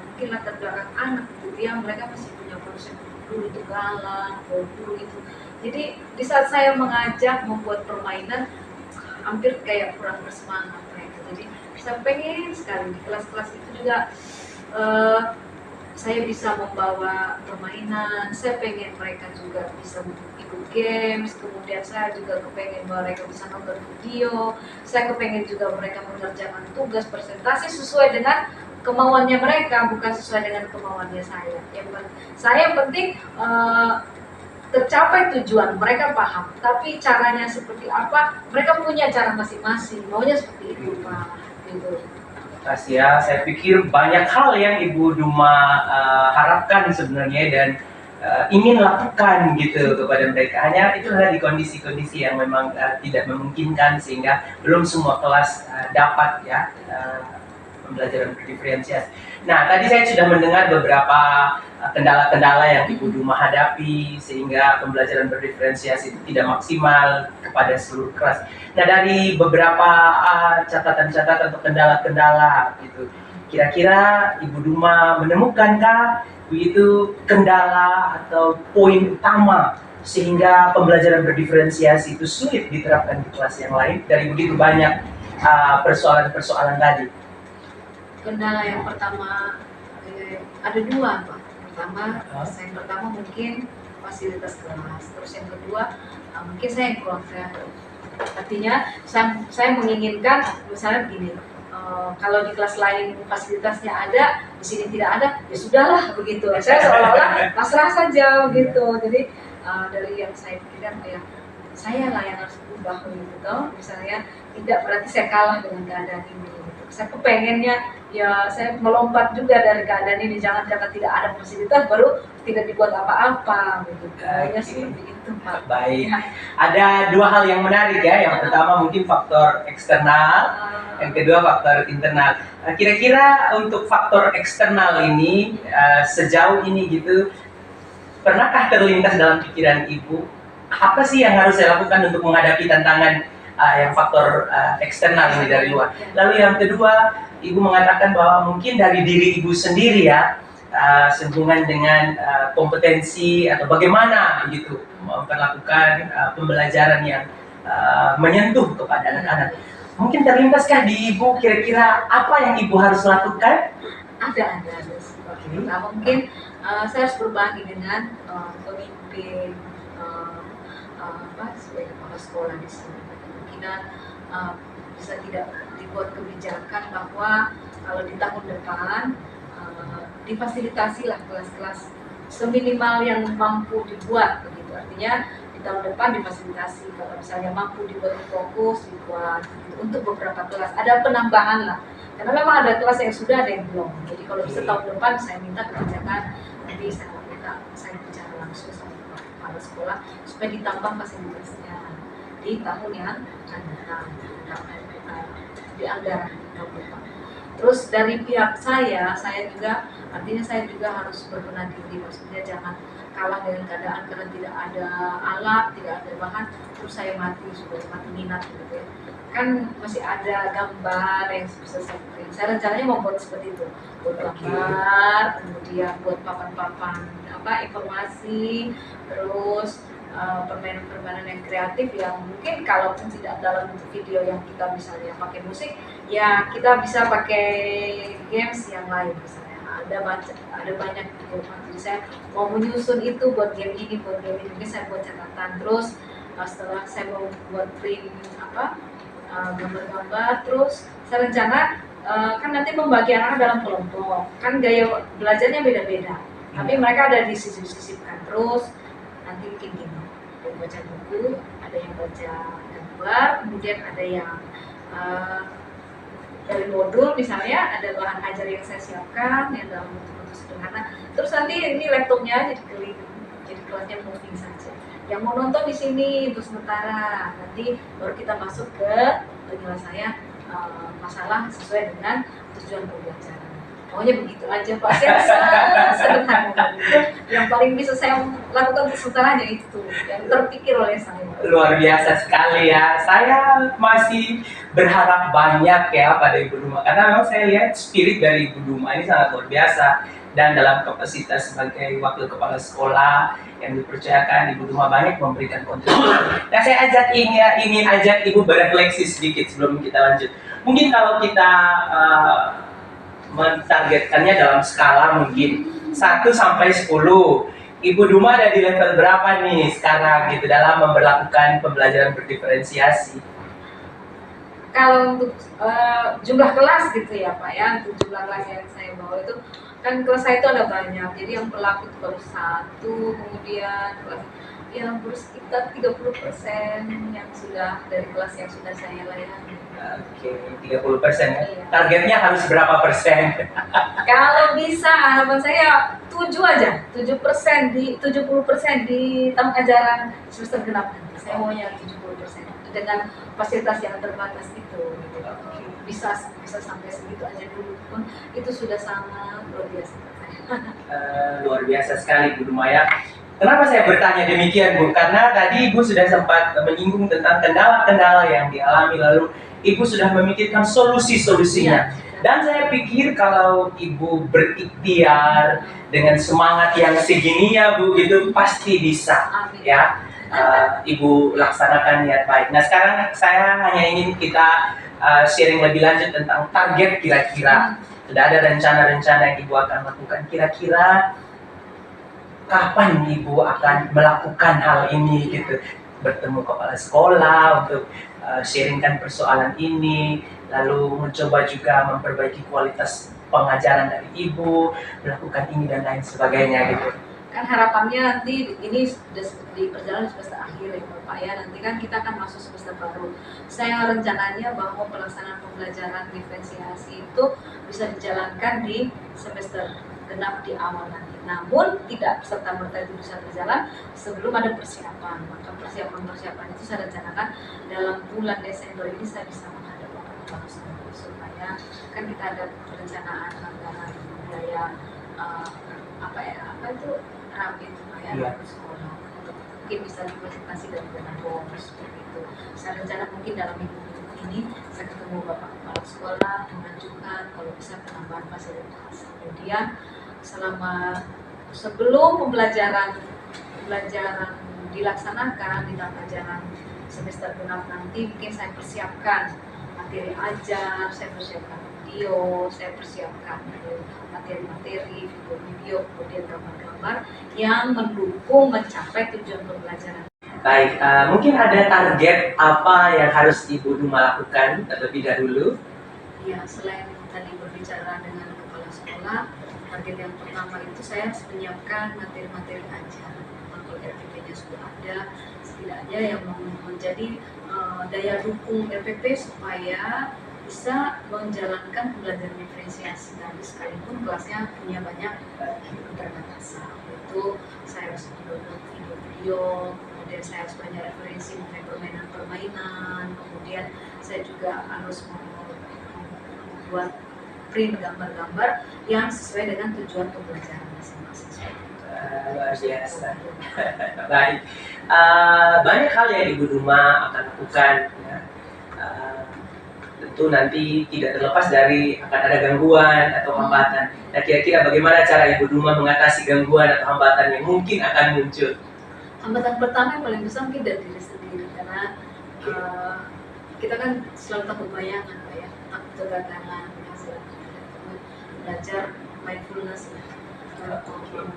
mungkin latar belakang anak gitu ya, mereka masih punya konsep dulu itu galak, dulu itu. Jadi di saat saya mengajak membuat permainan, hampir kayak kurang bersemangat mereka. Jadi saya pengen sekali di kelas-kelas itu juga saya bisa membawa permainan, saya pengen mereka juga bisa ikut games, kemudian saya juga kepengen mereka bisa nonton video, saya kepengen juga mereka mengerjakan tugas presentasi sesuai dengan kemauannya mereka, bukan sesuai dengan kemauannya saya. Yang penting tercapai tujuan, mereka paham, tapi caranya seperti apa, mereka punya cara masing-masing, maunya seperti itu Pak. Gitu. Kasih ya, saya pikir banyak hal yang Ibu Duma harapkan sebenarnya dan ingin lakukan gitu kepada mereka. Hanya itu di kondisi-kondisi yang memang tidak memungkinkan sehingga belum semua kelas dapat ya pembelajaran berdiferensiasi. Nah, tadi saya sudah mendengar beberapa kendala-kendala yang Ibu Duma hadapi sehingga pembelajaran berdiferensiasi itu tidak maksimal kepada seluruh kelas. Nah, dari beberapa catatan-catatan atau kendala-kendala gitu, kira-kira Ibu Duma menemukankah begitu kendala atau poin utama sehingga pembelajaran berdiferensiasi itu sulit diterapkan di kelas yang lain dari begitu banyak persoalan-persoalan tadi? Kendala yang pertama ada dua Pak. Yang pertama mungkin fasilitas kelas, terus yang kedua mungkin saya yang kurang fair. Artinya saya menginginkan misalnya begini, kalau di kelas lain fasilitasnya ada, di sini tidak ada, ya sudahlah begitu. Saya seolah-olah pasrah saja begitu. Jadi dari yang saya pikirkan kayak saya lah yang harus berubah begitu. Misalnya tidak berarti saya kalah dengan keadaan ini. Gitu. Saya kepengennya ya saya melompat juga dari keadaan ini, jangan karena tidak ada fasilitas baru tidak dibuat apa-apa gitu. Kayaknya seperti itu Pak. Baik. Ada dua hal yang menarik ya. Yang pertama mungkin faktor eksternal, yang kedua faktor internal. Kira-kira untuk faktor eksternal ini sejauh ini gitu, pernahkah terlintas dalam pikiran Ibu apa sih yang harus saya lakukan untuk menghadapi tantangan yang faktor eksternal ini dari luar? Lalu yang kedua, Ibu mengatakan bahwa mungkin dari diri Ibu sendiri ya, sehubungan dengan kompetensi atau bagaimana gitu memperlakukan pembelajaran yang menyentuh kepada anak-anak. Mungkin terlintaskah di Ibu kira-kira apa yang Ibu harus lakukan? Ada. Nah, mungkin saya harus berbagi dengan pemimpin sebagai kepala sekolah di sini. Kemungkinan bisa tidak dibuat kebijakan bahwa kalau di tahun depan difasilitasi lah kelas-kelas seminimal yang mampu dibuat begitu. Artinya di tahun depan difasilitasi, kalau misalnya mampu dibuat fokus dibuat gitu. Untuk beberapa kelas ada penambahan lah, karena memang ada kelas yang sudah, ada yang belum. Jadi kalau bisa tahun depan saya minta kebijakan, nanti saya bicara langsung sama kepala sekolah supaya ditambah fasilitasnya di tahun yang akan datang, di anggaran tahun depan. Terus dari pihak saya juga artinya saya juga harus berbenah diri, maksudnya jangan kalah dengan keadaan karena tidak ada alat, tidak ada bahan, terus saya sudah mati minat gitu ya. Kan masih ada gambar yang bisa seperti saya rencananya membuat seperti itu, buat gambar, kemudian buat papan-papan informasi, terus permainan-permainan yang kreatif yang mungkin kalaupun tidak dalam bentuk video yang kita misalnya pakai musik, ya kita bisa pakai games yang lain misalnya. Ada banyak video. Jadi saya mau menyusun itu buat game ini, ini saya buat catatan. Terus setelah saya mau buat print gambar-gambar, terus saya rencana kan nanti membagi anak dalam kelompok. Kan gaya belajarnya beda-beda. Tapi mereka ada disisip-sisipkan. Terus nanti bikin gini, ada yang baca buku, ada yang baca gambar, kemudian ada yang dari modul misalnya ada bahan ajar yang saya siapkan yang dalam bentuk sederhana. Terus nanti ini laptopnya jadi kelasnya moving saja. yang mau nonton di sini untuk sementara, nanti baru kita masuk ke penyelesaian masalah sesuai dengan tujuan pembelajaran. Pokoknya begitu aja Pak, saya sederhana. Yang paling bisa saya lakukan untuk sementara hanya itu yang terpikir oleh saya. Luar biasa sekali ya. Saya masih berharap banyak ya pada Ibu Duma, karena memang saya lihat spirit dari Ibu Duma ini sangat luar biasa, dan dalam kapasitas sebagai wakil kepala sekolah yang dipercayakan, Ibu Duma banyak memberikan kontribusi. Nah, saya ingin ajak Ibu berefleksi sedikit sebelum kita lanjut. Mungkin kalau kita mentargetkannya dalam skala mungkin 1 sampai 10. Ibu Duma ada di level berapa nih sekarang gitu dalam memperlakukan pembelajaran berdiferensiasi? Kalau untuk jumlah kelas gitu ya Pak ya, untuk jumlah kelas yang saya bawa itu kan kelas saya itu ada banyak, jadi yang berlaku itu baru 1, kemudian kelas yang baru sekitar 30% yang sudah dari kelas yang sudah saya layani. Oke, 30% ya. Iya. Targetnya harus berapa persen? Kalau bisa harapan saya 7 aja, 70% di 70% di tahun ajaran semester genap nanti. Saya maunya 70% dengan fasilitas yang terbatas itu. Bisa sampai segitu aja dulu pun itu sudah sangat luar biasa. Luar biasa sekali Bu Duma ya. Kenapa saya bertanya demikian Bu? Karena tadi Ibu sudah sempat menyinggung tentang kendala-kendala yang dialami, lalu Ibu sudah memikirkan solusi-solusinya. Dan saya pikir kalau Ibu berikhtiar dengan semangat yang segini ya Bu, itu pasti bisa. Amin. Ya, Ibu laksanakan niat baik. Nah, sekarang saya hanya ingin kita sharing lebih lanjut tentang target kira-kira. Sudah ada rencana-rencana yang Ibu akan lakukan. Kira-kira kapan Ibu akan melakukan hal ini gitu? Bertemu kepala sekolah untuk sharingkan persoalan ini, lalu mencoba juga memperbaiki kualitas pengajaran dari Ibu, melakukan ini dan lain sebagainya gitu. Kan harapannya nanti ini sudah di perjalanan semester akhir ya Bapak ya, nanti kan kita akan masuk semester baru. Saya rencananya bahwa pelaksanaan pembelajaran diferensiasi itu bisa dijalankan di semester genap di awal nanti. Namun tidak serta-merta itu bisa berjalan sebelum ada persiapan. Maka persiapan itu saya rencanakan dalam bulan Desember ini saya bisa menghadap Bapak Kepala Sekolah, supaya kan kita ada perencanaan anggaran biaya apa itu rapi itu Pak ya, Iya. sekolah untuk mungkin bisa dipresentasi dari dana bos seperti itu. Saya rencana mungkin dalam minggu ini saya ketemu Bapak Kepala Sekolah mengajukan kalau bisa penambahan fasilitas. Kemudian selama sebelum pembelajaran dilaksanakan di tahun ajaran semester genap nanti, mungkin saya persiapkan materi ajar, saya persiapkan video, saya persiapkan materi-materi, video, kemudian gambar-gambar yang mendukung mencapai tujuan pembelajaran. Baik, mungkin ada target apa yang harus Ibu Duma lakukan terlebih dahulu? Ya, selain tadi berbicara dengan kepala sekolah, target yang pertama itu saya menyiapkan materi-materi ajar. Kalau RPP-nya sudah ada, setidaknya yang menjadi daya dukung RPP supaya bisa menjalankan pembelajaran diferensiasi tadi, sekalipun kelasnya punya banyak keterbatasan. Itu saya harus membuat video-video, kemudian saya harus banyak referensi mengenai permainan-permainan, kemudian saya juga harus membuat print gambar-gambar yang sesuai dengan tujuan pembelajaran masing-masing. Luar biasa. Baik, banyak hal yang Ibu Duma akan lakukan ya. Tentu nanti tidak terlepas dari akan ada gangguan atau hambatan. Nah, kira-kira bagaimana cara Ibu Duma mengatasi gangguan atau hambatan yang mungkin akan muncul? Hambatan pertama yang paling besar mungkin dari diri sendiri, karena kita kan selalu takut bayangan Pak ya, takut kegagalan, belajar mindfulness,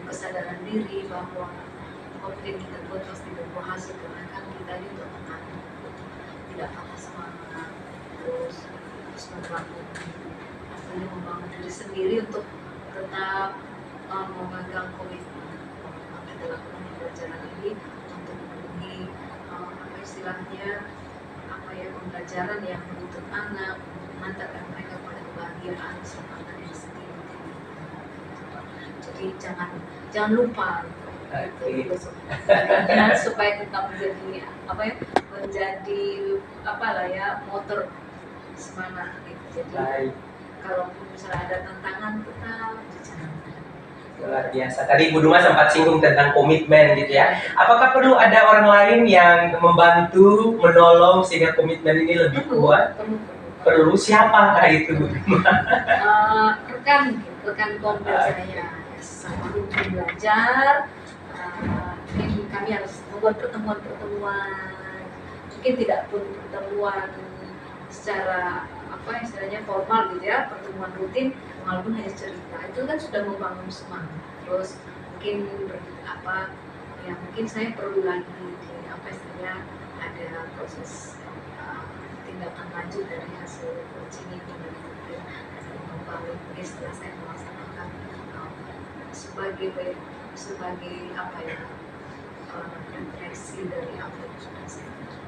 kesadaran diri bahwa apapun yang kita buat pasti berbuah hasil, karena kan kita ini untuk menang, tidak patah semangat, terus membangun diri sendiri untuk tetap memegang komitmen kita lakukan pembelajaran ini untuk memenuhi istilahnya pembelajaran yang menuntut anak, mengantarkan mereka pada kebahagiaan semangat yang sendiri. Jadi jangan lupa Itu filosofinya supaya tetap menjadi menjadi motor semangat gitu. Jadi Baik, kalau misalnya ada tantangan tetap dijalankan. luar biasa. Tadi Ibu Duma sempat singgung tentang komitmen gitu ya. Apakah perlu ada orang lain yang membantu, menolong sehingga komitmen ini lebih kuat? Perlu. Siapakah itu, Bu Duma? Rekan kompil saya sama rutin belajar. Mungkin kami harus membuat pertemuan-pertemuan, mungkin tidak pun pertemuan secara istilahnya formal gitu ya, pertemuan rutin walaupun hanya cerita itu kan sudah membangun semangat. Terus mungkin mungkin saya perlu lagi istilahnya ada proses tindakan lanjut dari hasil coaching itu, mungkin membangun setelah saya melaksanakan sebagai refleksi dari apa yang sudah saya lakukan.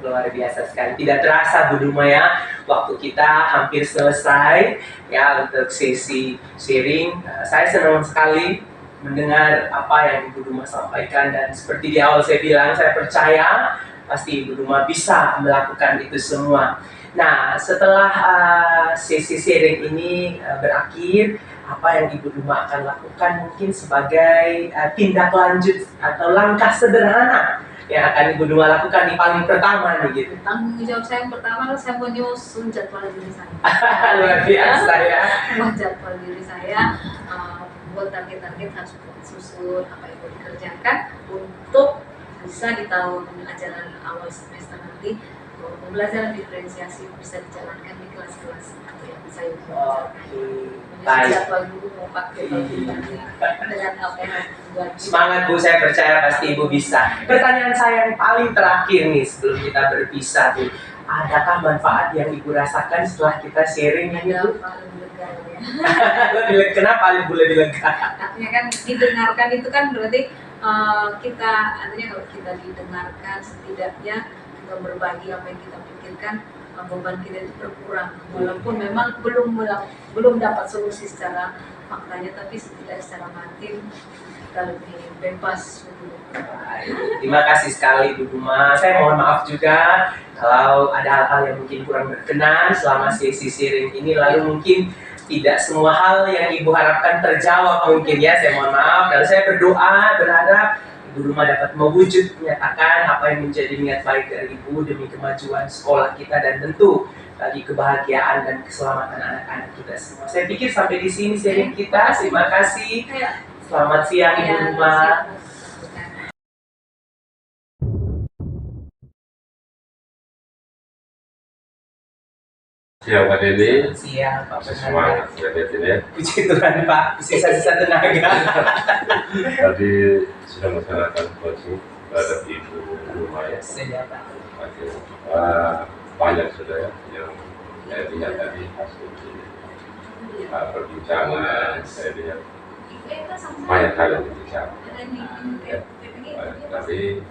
Luar biasa sekali. Tidak terasa Bu Duma ya, waktu kita hampir selesai ya untuk sesi sharing. Saya senang sekali mendengar apa yang Ibu Duma sampaikan, dan seperti di awal saya bilang, saya percaya pasti Ibu Duma bisa melakukan itu semua. Nah, setelah sesi sharing ini berakhir, apa yang Ibu Duma akan lakukan mungkin sebagai tindak lanjut atau langkah sederhana yang akan Ibu Duma lakukan di paling pertama nih gitu. Tanggung jawab saya yang pertama adalah saya menyusun jadwal diri saya. Luar biasa ya. Buat jadwal diri saya, buat target-target harus susun apa yang mau dikerjakan untuk bisa di tahun ajaran awal semester nanti pembelajaran diferensiasi bisa dijalankan di kelas-kelas yang saya Baik. jadwal dulu mau pakai dengan apa yang harus dibuat. Semangat Bu, saya percaya pasti Ibu bisa. Pertanyaan saya yang paling terakhir nih sebelum kita berpisah Bu, adakah manfaat yang Ibu rasakan setelah kita sharing ini Bu? Paling lega ya. Kenapa Ibu lebih lega? Artinya kan didengarkan itu kan berarti artinya kalau kita didengarkan setidaknya kita berbagi apa yang kita pikirkan, beban kita itu berkurang, walaupun memang belum dapat solusi secara faktanya, tapi setidaknya secara batin kita lebih bebas. Terima kasih sekali Bu Duma. Saya mohon maaf juga kalau ada hal-hal yang mungkin kurang berkenan selama sesi sharing ini, lalu mungkin tidak semua hal yang Ibu harapkan terjawab mungkin ya, saya mohon maaf. Dan saya berdoa, berharap Ibu Duma dapat mewujud menyatakan apa yang menjadi niat baik dari Ibu demi kemajuan sekolah kita dan tentu bagi kebahagiaan dan keselamatan anak-anak kita semua. Saya pikir sampai di sini sharing kita. Terima kasih. Selamat siang Ibu Duma. Siang Pak Denny, Siang Pak semangat Penanda. ya ini ya. Puji Tuhan Pak, sisa-sisa tenaga. Tadi sudah melaksanakan coaching terhadap Ibu Duma ya. Siap Pak. Banyak sudah ya yang saya lihat tadi hasil perbincangan, saya lihat banyak hal yang dibicarakan. Ya. Tapi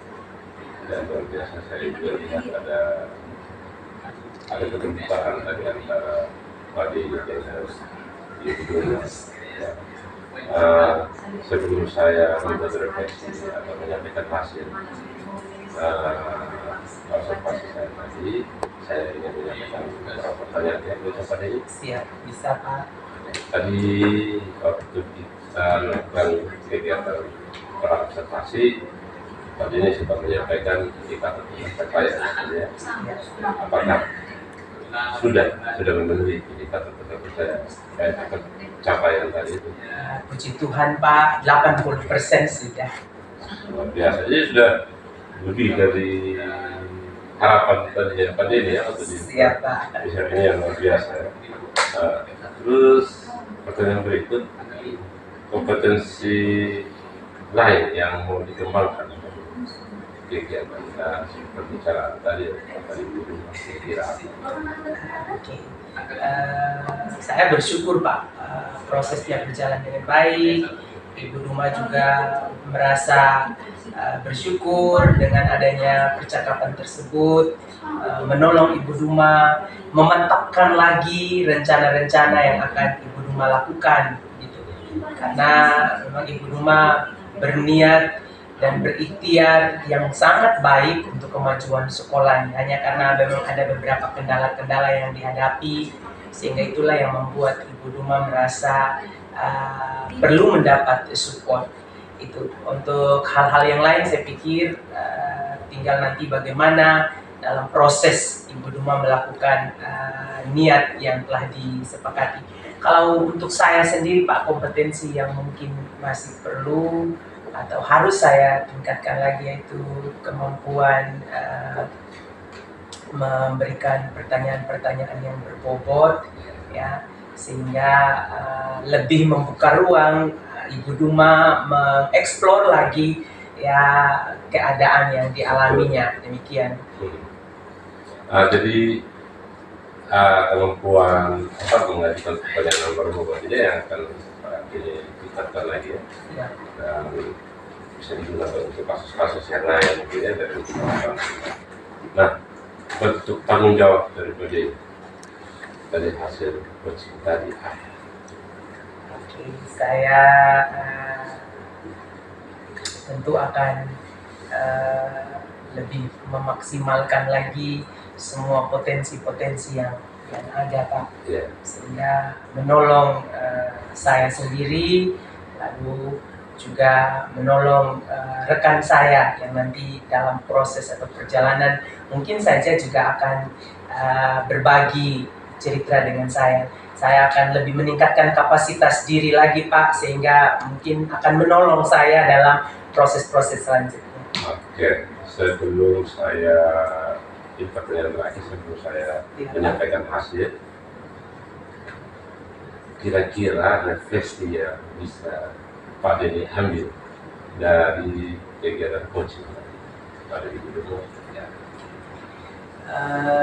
dan luar biasa saya juga lihat ada keterbukaan tadi antara Pak Denny dan Ibu Duma. Ya. Sebelum saya membuat refleksi atau menyampaikan hasil observasi saya tadi, saya ingin menyampaikan beberapa pertanyaan yang bisa Pak Denny. Siap, bisa Pak. Tadi waktu kita melakukan kegiatan observasi, Pak Denny sempat menyampaikan indikator pencapaian ya. Apakah sudah memenuhi indikator pencapaian tadi itu? Puji Tuhan Pak, 80% sudah. Luar biasa, jadi sudah lebih dari harapan tadi ya Pak Denny ya. Siap Pak. Ini yang luar biasa ya. Terus pertanyaan berikut, kompetensi lain yang mau dikembangkan kegiatan kita berbicara tadi dulu kira. Oke. Saya bersyukur Pak, prosesnya berjalan dengan baik. Ibu Duma juga merasa bersyukur dengan adanya percakapan tersebut, menolong Ibu Duma memantapkan lagi rencana-rencana yang akan Ibu Duma lakukan gitu. Karena memang Ibu Duma berniat dan berikhtiar yang sangat baik untuk kemajuan sekolah. Hanya karena memang ada beberapa kendala-kendala yang dihadapi, sehingga itulah yang membuat Ibu Duma merasa perlu mendapat support. Itu untuk hal-hal yang lain saya pikir tinggal nanti bagaimana dalam proses Ibu Duma melakukan niat yang telah disepakati. Kalau untuk saya sendiri Pak, kompetensi yang mungkin masih perlu atau harus saya tingkatkan lagi yaitu kemampuan memberikan pertanyaan-pertanyaan yang berbobot, ya, sehingga lebih membuka ruang Ibu Duma mengeksplor lagi ya keadaan yang dialaminya. Demikian. Jadi kemampuan mengajukan pertanyaan yang berbobot ini yang akan ditingkatkan lagi ya. Ya. Dan bisa digunakan untuk kasus-kasus yang lain mungkin ya dari Nah, bentuk tanggung jawab dari hasil coaching tadi. Oke, saya tentu akan lebih memaksimalkan lagi semua potensi-potensi yang ada Pak, sehingga menolong saya sendiri, lalu juga menolong rekan saya yang nanti dalam proses atau perjalanan mungkin saja juga akan berbagi cerita dengan saya. Saya akan lebih meningkatkan kapasitas diri lagi Pak, sehingga mungkin akan menolong saya dalam proses-proses selanjutnya. Oke, sebelum saya pertanyaan terakhir, sebelum saya menyampaikan hasil, kira-kira refleksi yang bisa Pak Denny ambil dari kegiatan coaching dari Ibu Duma?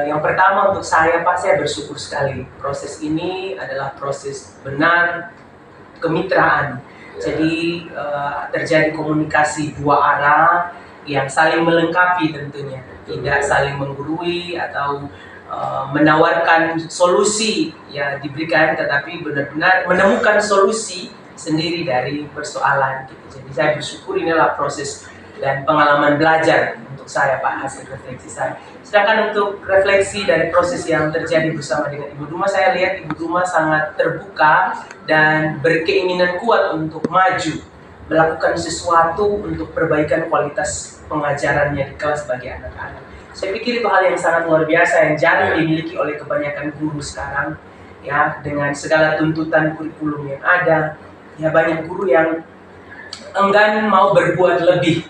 Yang pertama untuk saya Pak, saya bersyukur sekali. Proses ini adalah proses benar kemitraan. Jadi terjadi komunikasi dua arah yang saling melengkapi tentunya, tidak saling menggurui atau menawarkan solusi yang diberikan, tetapi benar-benar menemukan solusi sendiri dari persoalan. Jadi saya bersyukur inilah proses dan pengalaman belajar untuk saya Pak, hasil refleksi saya. Sedangkan untuk refleksi dari proses yang terjadi bersama dengan Ibu Duma, saya lihat Ibu Duma sangat terbuka dan berkeinginan kuat untuk maju, melakukan sesuatu untuk perbaikan kualitas pengajarannya di kelas bagi anak-anak. Saya pikir itu hal yang sangat luar biasa yang jarang dimiliki oleh kebanyakan guru sekarang, ya, dengan segala tuntutan kurikulum yang ada, ya banyak guru yang enggan mau berbuat lebih.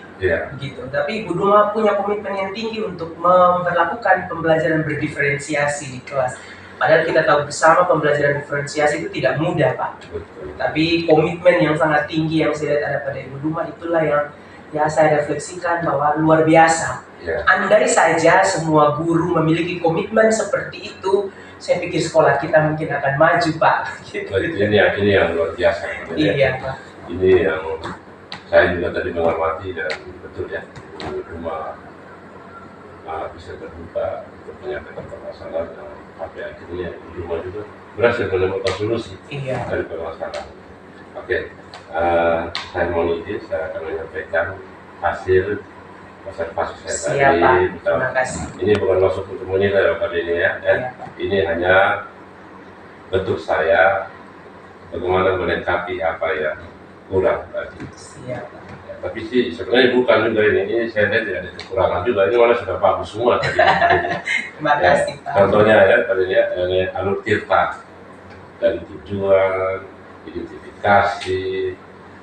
Gitu. Tapi Ibu Duma punya komitmen yang tinggi untuk memperlakukan pembelajaran berdiferensiasi di kelas. Padahal kita tahu bersama pembelajaran diferensiasi itu tidak mudah Pak. Tapi komitmen yang sangat tinggi yang saya lihat ada pada Ibu Duma, itulah yang ya saya refleksikan bahwa luar biasa. Andai saja semua guru memiliki komitmen seperti itu, saya pikir sekolah kita mungkin akan maju Pak. Gitu. Ini yang luar biasa. Iya Pak. Ini yang saya juga tadi mengamati dan betul ya, Ibu Duma bisa terbuka untuk menyampaikan permasalahan sampai akhirnya Ibu Duma juga berhasil menemukan solusi dari permasalahan. Oke, saya mohon izin, saya akan menyampaikan hasil observasi saya tadi. Terima kasih. Ini bukan masuk untuk menilai Pak Denny ya, ini hanya bentuk saya bagaimana melengkapi apa yang kurang tadi. Ya, tapi sih sebenarnya bukan juga ini saya lihat ya ada kekurangan juga, ini malah sudah bagus semua tadi. Terima kasih Pak. Contohnya ya tadi ya, alur tirta dari tujuan, identifikasi,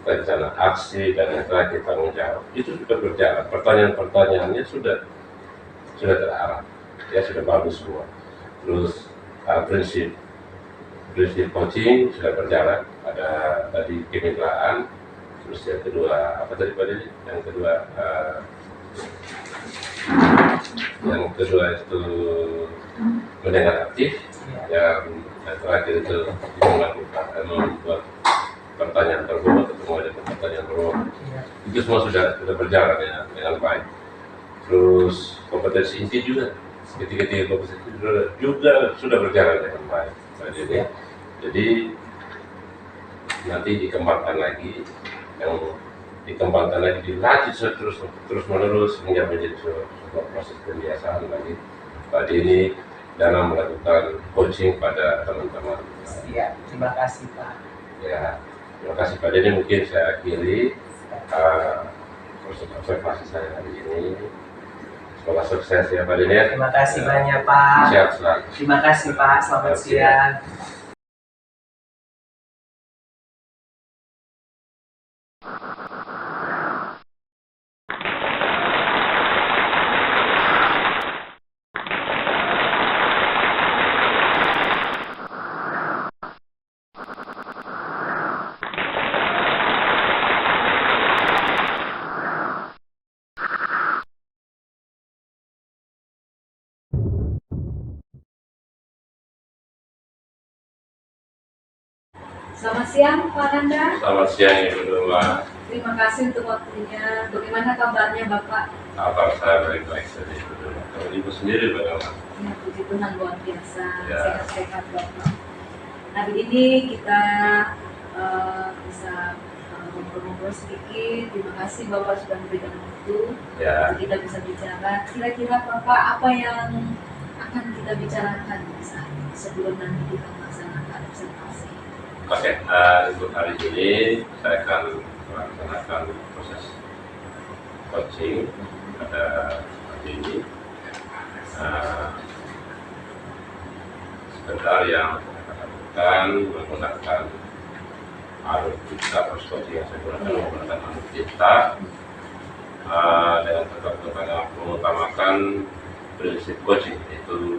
rencana aksi, dan yang terakhir tanggung jawab itu sudah berjalan. Pertanyaan-pertanyaannya sudah terarah, ya sudah bagus semua. Terus prinsip coaching sudah berjalan, ada tadi kemitraan, terus yang kedua apa tadi Pak Denny? Yang kedua itu mendengar aktif, yang terakhir itu membuat pertanyaan berbobot atau mengajukan pertanyaan berbobot. Itu semua sudah berjalan ya dengan baik. Terus kompetensi inti juga, ketiga kompetensi juga sudah berjalan dengan baik. Jadi nanti dikembangkan lagi yang dikembangkan lagi, dilatih terus menerus hingga menjadi sebuah proses kebiasaan bagi Pak Denny dalam melakukan coaching pada teman-teman. Ya, terima kasih Pak. Ya, terima kasih Pak Denny. Mungkin saya akhiri proses observasi saya hari ini. Semoga sukses ya Pak Denny. Terima kasih banyak Pak. Sehat selalu. Terima kasih Pak. Selamat siang. Selamat siang Pak Nanda. Selamat siang Ibu Duma. Terima kasih untuk waktunya. Bagaimana kabarnya Bapak? Kabar saya baik-baik saja Ibu Duma. Kalau Ibu sendiri bagaimana? Ya, puji Tuhan luar biasa. Ya. Sehat-sehat Bapak. Hari ini kita bisa ngobrol-ngobrol sedikit. Terima kasih Bapak sudah memberikan waktu. Ya. Kita bisa bicara. Kira-kira Bapak apa yang akan kita bicarakan saat ini sebelum nanti kita melaksanakan observasi? Oke, untuk hari ini saya akan melaksanakan proses coaching pada hari ini. Sebentar yang saya lakukan menggunakan alur kita, proses coaching yang saya gunakan menggunakan alur kita dengan tetap mengutamakan prinsip coaching, yaitu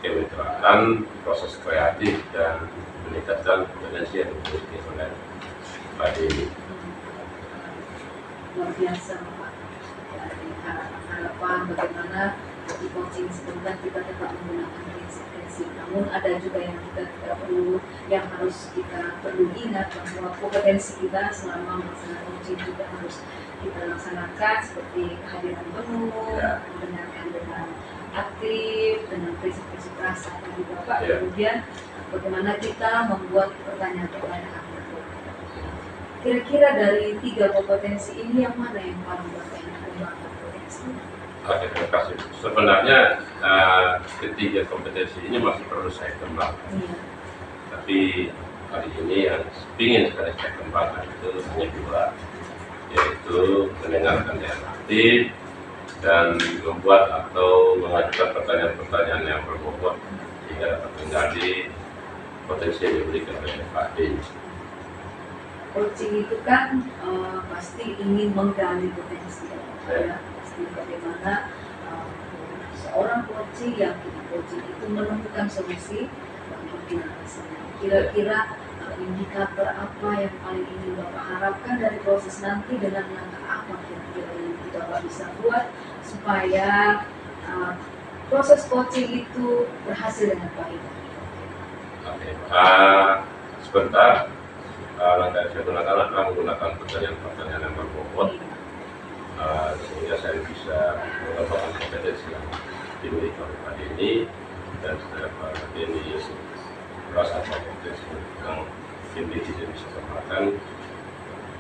kemitraan, proses kreatif, dan meningkatkan kompetensi yang dimiliki oleh Pak Denny. Luar biasa Bapak. Dari harapan bagaimana di coaching sebentar kita tetap menggunakan prinsip-prinsip. Namun ada juga yang kita tidak perlu, yang harus kita perlu ingat bahwa kompetensi kita selama melaksanakan coaching juga harus kita laksanakan, seperti kehadiran penuh, Ya. mendengarkan dengan aktif, dengan prinsip-prinsip rasa tadi Bapak. Ya. Kemudian bagaimana kita membuat pertanyaan-pertanyaan. Kira-kira dari 3 kompetensi ini yang mana yang paling Bapak ingin kembangkan potensinya? Oke, terima kasih. Sebenarnya ketiga kompetensi ini masih perlu saya kembangkan. Iya. Tapi kali ini yang ingin sekali saya kembangkan itu hanya 2, yaitu mendengarkan yang aktif dan membuat atau mengajukan pertanyaan-pertanyaan yang berbobot sehingga dapat menggali potensi yang diberikan oleh Pak Denny. Coaching itu kan pasti ingin menggali potensi Ya. ya. Pasti bagaimana seorang coaching yang kita coaching itu menemukan solusi bagi masalahnya. Kira-kira indikator apa yang paling ingin Bapak harapkan dari proses nanti, dengan langkah apa kira-kira yang Bapak bisa buat supaya proses coaching itu berhasil dengan baik? Oke, sebentar. Langkah yang saya gunakan adalah menggunakan pertanyaan-pertanyaan yang berbobot sehingga saya bisa mengembangkan kompetensi yang dimiliki oleh Pak Denny, dan setelah Pak Denny merasa kompetensi yang dimiliki dia bisa kembangkan,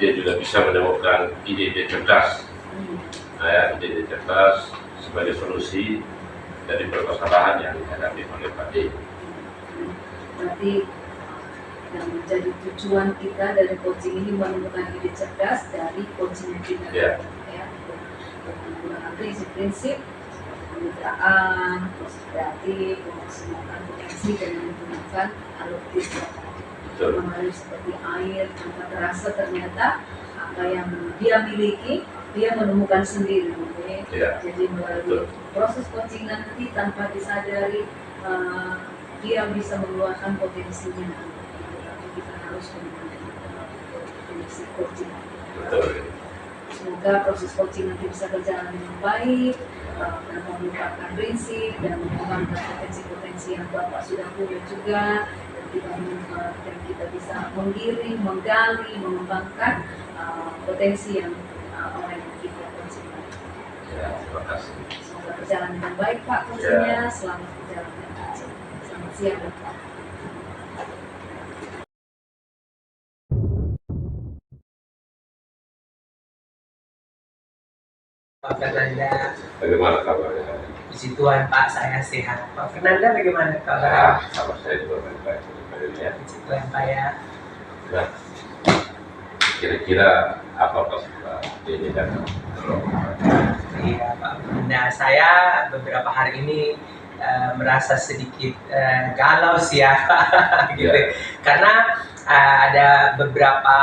dia juga bisa menemukan ide-ide cerdas, ide-ide cerdas sebagai solusi dari permasalahan yang dihadapi oleh Pak Denny. Berarti yang menjadi tujuan kita dari coaching ini menemukan ide cerdas dari coaching yang kita Ya. ya, menggunakan prinsip-prinsip kemitraan, proses kreatif, memaksimalkan potensi dengan menggunakan alur kita. Betul. Mengalir seperti air tanpa terasa, ternyata apa yang dia miliki dia menemukan sendiri. Ya. Jadi melalui proses coaching nanti tanpa disadari dia bisa mengeluarkan potensinya. Tapi kita harus menggunakan prinsip coaching. Betul. Semoga proses coaching nanti bisa berjalan dengan baik, dan melupakan prinsip dan mengembangkan potensi-potensi yang Bapak sudah punya juga, dan kita bisa menggiring, menggali, mengembangkan potensi yang orang yang kita coaching. Ya, terima kasih. Semoga berjalan dengan baik Pak coachingnya, selamat berjalan dengan baik. Selamat siang Bapak. Pak Fernanda. Bagaimana kabarnya? Puji Tuhan Pak, saya sehat. Pak Fernanda bagaimana Ya, kabar? sama saya juga baik-baik ya. Puji Tuhan Pak ya. Nah, kira-kira apa Pak ini kan? Iya Pak Fernanda, saya beberapa hari ini merasa sedikit galau sih ya Pak, gitu. Ya. Karena ada beberapa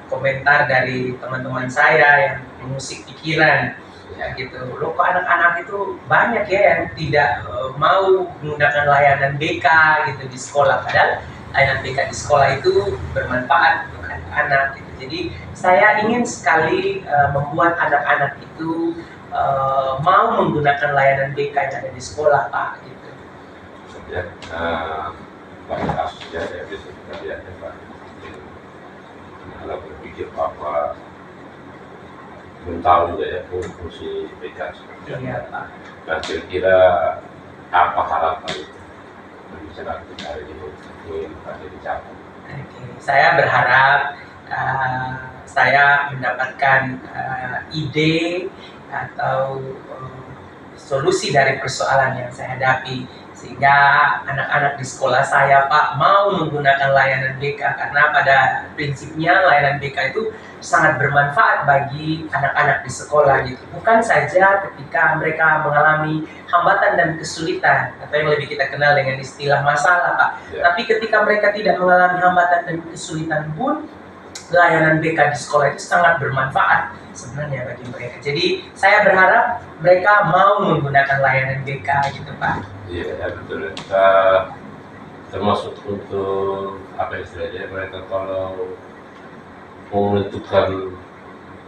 komentar dari teman-teman saya yang mengusik pikiran. Ya gitu, loh kok anak-anak itu banyak ya yang tidak mau menggunakan layanan BK gitu di sekolah, padahal layanan BK di sekolah itu bermanfaat untuk anak-anak gitu. Jadi saya ingin sekali membuat anak-anak itu mau menggunakan layanan BK yang ada di sekolah Pak gitu. Ya, banyak kasusnya ya bisa kita lihat ya Pak. Anak berpikir bahwa belum tahu juga ya fungsi BK seperti apa. Iya Pak. Nah, kira-kira apa harapan yang bisa kita hari ini ingin tadi dicapai? Oke, saya berharap saya mendapatkan ide atau solusi dari persoalan yang saya hadapi, sehingga anak-anak di sekolah saya Pak mau menggunakan layanan BK, karena pada prinsipnya layanan BK itu sangat bermanfaat bagi anak-anak di sekolah gitu. Bukan saja ketika mereka mengalami hambatan dan kesulitan atau yang lebih kita kenal dengan istilah masalah Pak, Ya. tapi ketika mereka tidak mengalami hambatan dan kesulitan pun layanan BK di sekolah itu sangat bermanfaat sebenarnya bagi mereka. Jadi saya berharap mereka mau menggunakan layanan BK gitu Pak. Iya, ya, betul. Termasuk untuk apa istilahnya, mereka kalau mau menentukan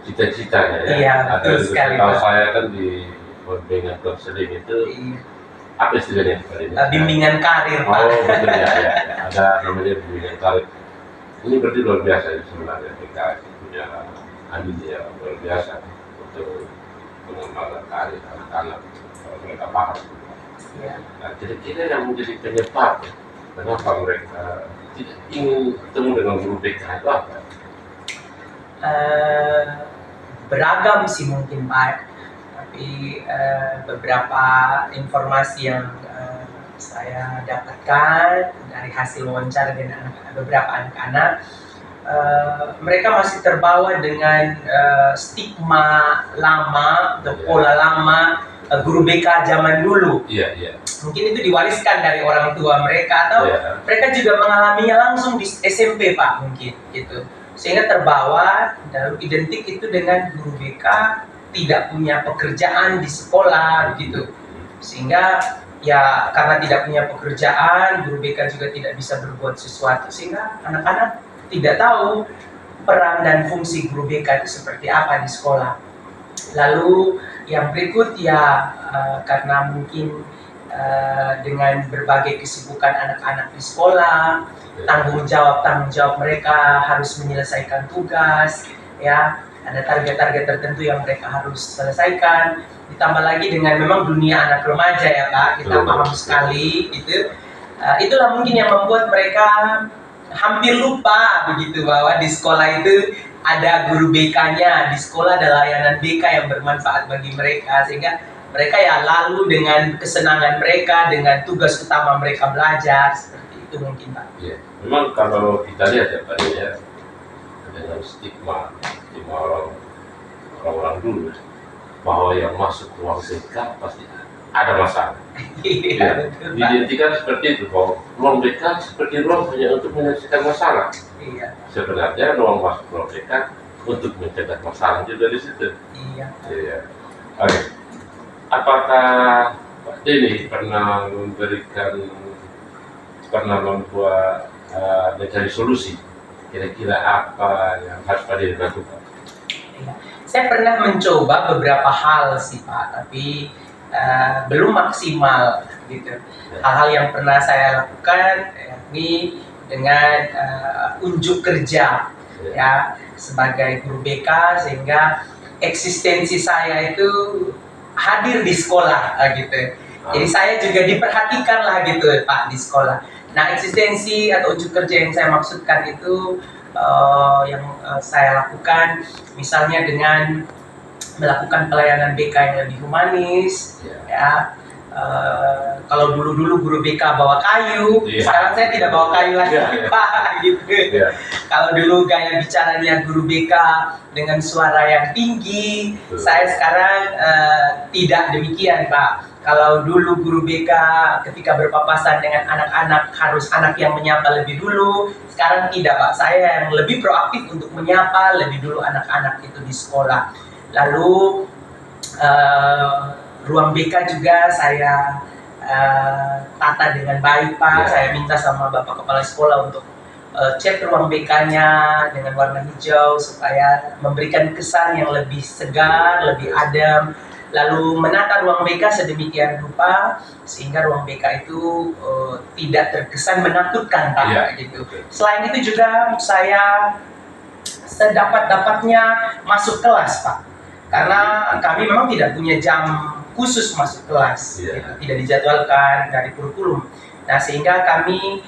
cita-citanya ya. Iya, Ada betul sekali, kalau Pak. saya kan di bimbingan konseling itu apa istilahnya tadi? Bimbingan karir Pak. Oh betul ya, ya. Ada namanya bimbingan karir. Ini berarti luar biasa ya, sebenarnya PKS punya andil ya luar biasa untuk pengembangan karir anak-anak kalau mereka paham. Iya. Nah, kira-kira yang menjadi penyebab kenapa mereka tidak ingin bertemu dengan guru BK itu apa? Beragam sih mungkin Pak, tapi beberapa informasi yang saya dapatkan dari hasil wawancara dengan beberapa anak-anak, mereka masih terbawa dengan stigma lama atau pola lama guru BK zaman dulu. Iya, iya. Mungkin itu diwariskan dari orang tua mereka, atau Iya. mereka juga mengalaminya langsung di SMP Pak mungkin gitu, sehingga terbawa dan identik itu dengan guru BK tidak punya pekerjaan di sekolah gitu, sehingga ya karena tidak punya pekerjaan guru BK juga tidak bisa berbuat sesuatu, sehingga anak-anak tidak tahu peran dan fungsi guru BK itu seperti apa di sekolah. Lalu yang berikut ya karena mungkin dengan berbagai kesibukan anak-anak di sekolah, tanggung jawab mereka harus menyelesaikan tugas, ya ada target-target tertentu yang mereka harus selesaikan. Ditambah lagi dengan memang dunia anak remaja ya Pak, kita paham sekali gitu. Itulah mungkin yang membuat mereka hampir lupa begitu bahwa di sekolah itu ada guru BK-nya, di sekolah ada layanan BK yang bermanfaat bagi mereka, sehingga mereka ya lalu dengan kesenangan mereka, dengan tugas utama mereka belajar, seperti itu mungkin Pak. Iya. Memang kalau kita lihat ya Pak ya, dengan stigma orang-orang dulu bahwa yang masuk ruang BK pasti ada masalah. Iya, Ya, betul Pak. diidentikan seperti itu bahwa ruang BK seperti ruang hanya untuk menyelesaikan masalah. Iya, Sebenarnya ruang masuk ruang BK untuk mencegah masalah juga di situ. iya. Iya. Oke. Apakah Pak Denny pernah membuat mencari solusi? Kira-kira apa yang harus Pak Denny lakukan? Iya. Saya pernah mencoba beberapa hal sih Pak, tapi belum maksimal gitu. Hal-hal yang pernah saya lakukan yakni dengan unjuk kerja ya sebagai guru BK, sehingga eksistensi saya itu hadir di sekolah gitu. Jadi saya juga diperhatikan lah gitu Pak di sekolah. Nah, eksistensi atau unjuk kerja yang saya maksudkan itu yang saya lakukan misalnya dengan melakukan pelayanan BK yang lebih humanis, ya. Kalau dulu guru BK bawa kayu, sekarang saya tidak bawa kayu lagi, Pak, gitu. Kalau dulu gaya bicaranya guru BK dengan suara yang tinggi, saya sekarang tidak demikian, Pak. Kalau dulu guru BK ketika berpapasan dengan anak-anak harus anak yang menyapa lebih dulu, sekarang tidak, Pak. Saya yang lebih proaktif untuk menyapa lebih dulu anak-anak itu di sekolah. Lalu ruang BK juga saya tata dengan baik, Pak. Saya minta sama Bapak Kepala Sekolah untuk cat ruang BK-nya dengan warna hijau supaya memberikan kesan yang lebih segar, lebih adem. Lalu menata ruang BK sedemikian rupa sehingga ruang BK itu tidak terkesan menakutkan, Pak, gitu. Selain itu juga saya sedapat-dapatnya masuk kelas, Pak. Karena kami memang tidak punya jam khusus masuk kelas, gitu. Tidak dijadwalkan dari kurikulum. Nah, sehingga kami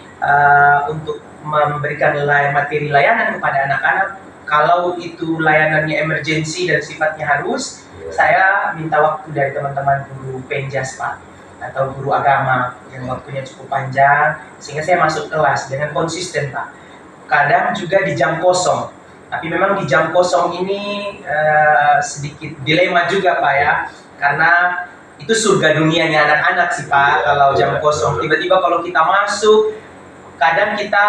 untuk memberikan materi layanan kepada anak-anak, kalau itu layanannya emergensi dan sifatnya harus, saya minta waktu dari teman-teman guru penjas, Pak, atau guru agama yang waktunya cukup panjang, sehingga saya masuk kelas dengan konsisten, Pak. Kadang juga di jam kosong. Tapi memang di jam kosong ini sedikit dilema juga, Pak, ya. Karena itu surga dunianya anak-anak sih, Pak. Kalau jam kosong, tiba-tiba kalau kita masuk, kadang kita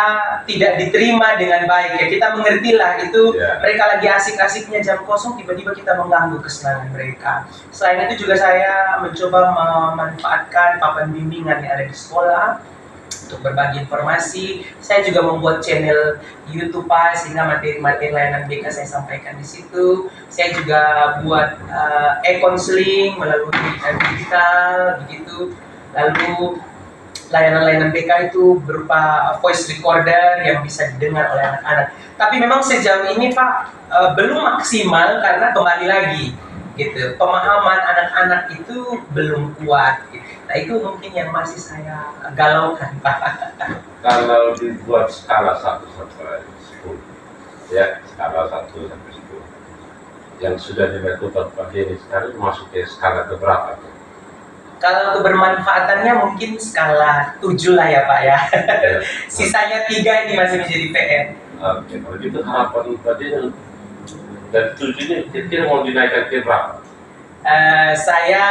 tidak diterima dengan baik. Ya, kita mengertilah itu mereka lagi asik-asiknya jam kosong, tiba-tiba kita mengganggu kesenangan mereka. Selain itu juga saya mencoba memanfaatkan papan bimbingan yang ada di sekolah untuk berbagi informasi. Saya juga membuat channel YouTube, Pak, sehingga materi-materi layanan BK saya sampaikan di situ. Saya juga buat e-counseling melalui digital, begitu. Lalu layanan-layanan BK itu berupa voice recorder yang bisa didengar oleh anak-anak. Tapi memang sejauh ini, Pak, belum maksimal karena kembali lagi, gitu. Pemahaman anak-anak itu belum kuat. Gitu. Nah, itu mungkin yang masih saya galaukan, Pak. Kalau dibuat skala 1 sampai 10, ya, skala 1 sampai 10, yang sudah dilakukan Pak Denny sekarang masuk ke skala keberapa? Kalau kebermanfaatannya mungkin skala 7 lah ya, Pak, ya. Sisanya 3 ini masih menjadi PR. Oke, kalau gitu harapan Pak Denny dari 7 ini kira-kira mau dinaikkan ke berapa? Saya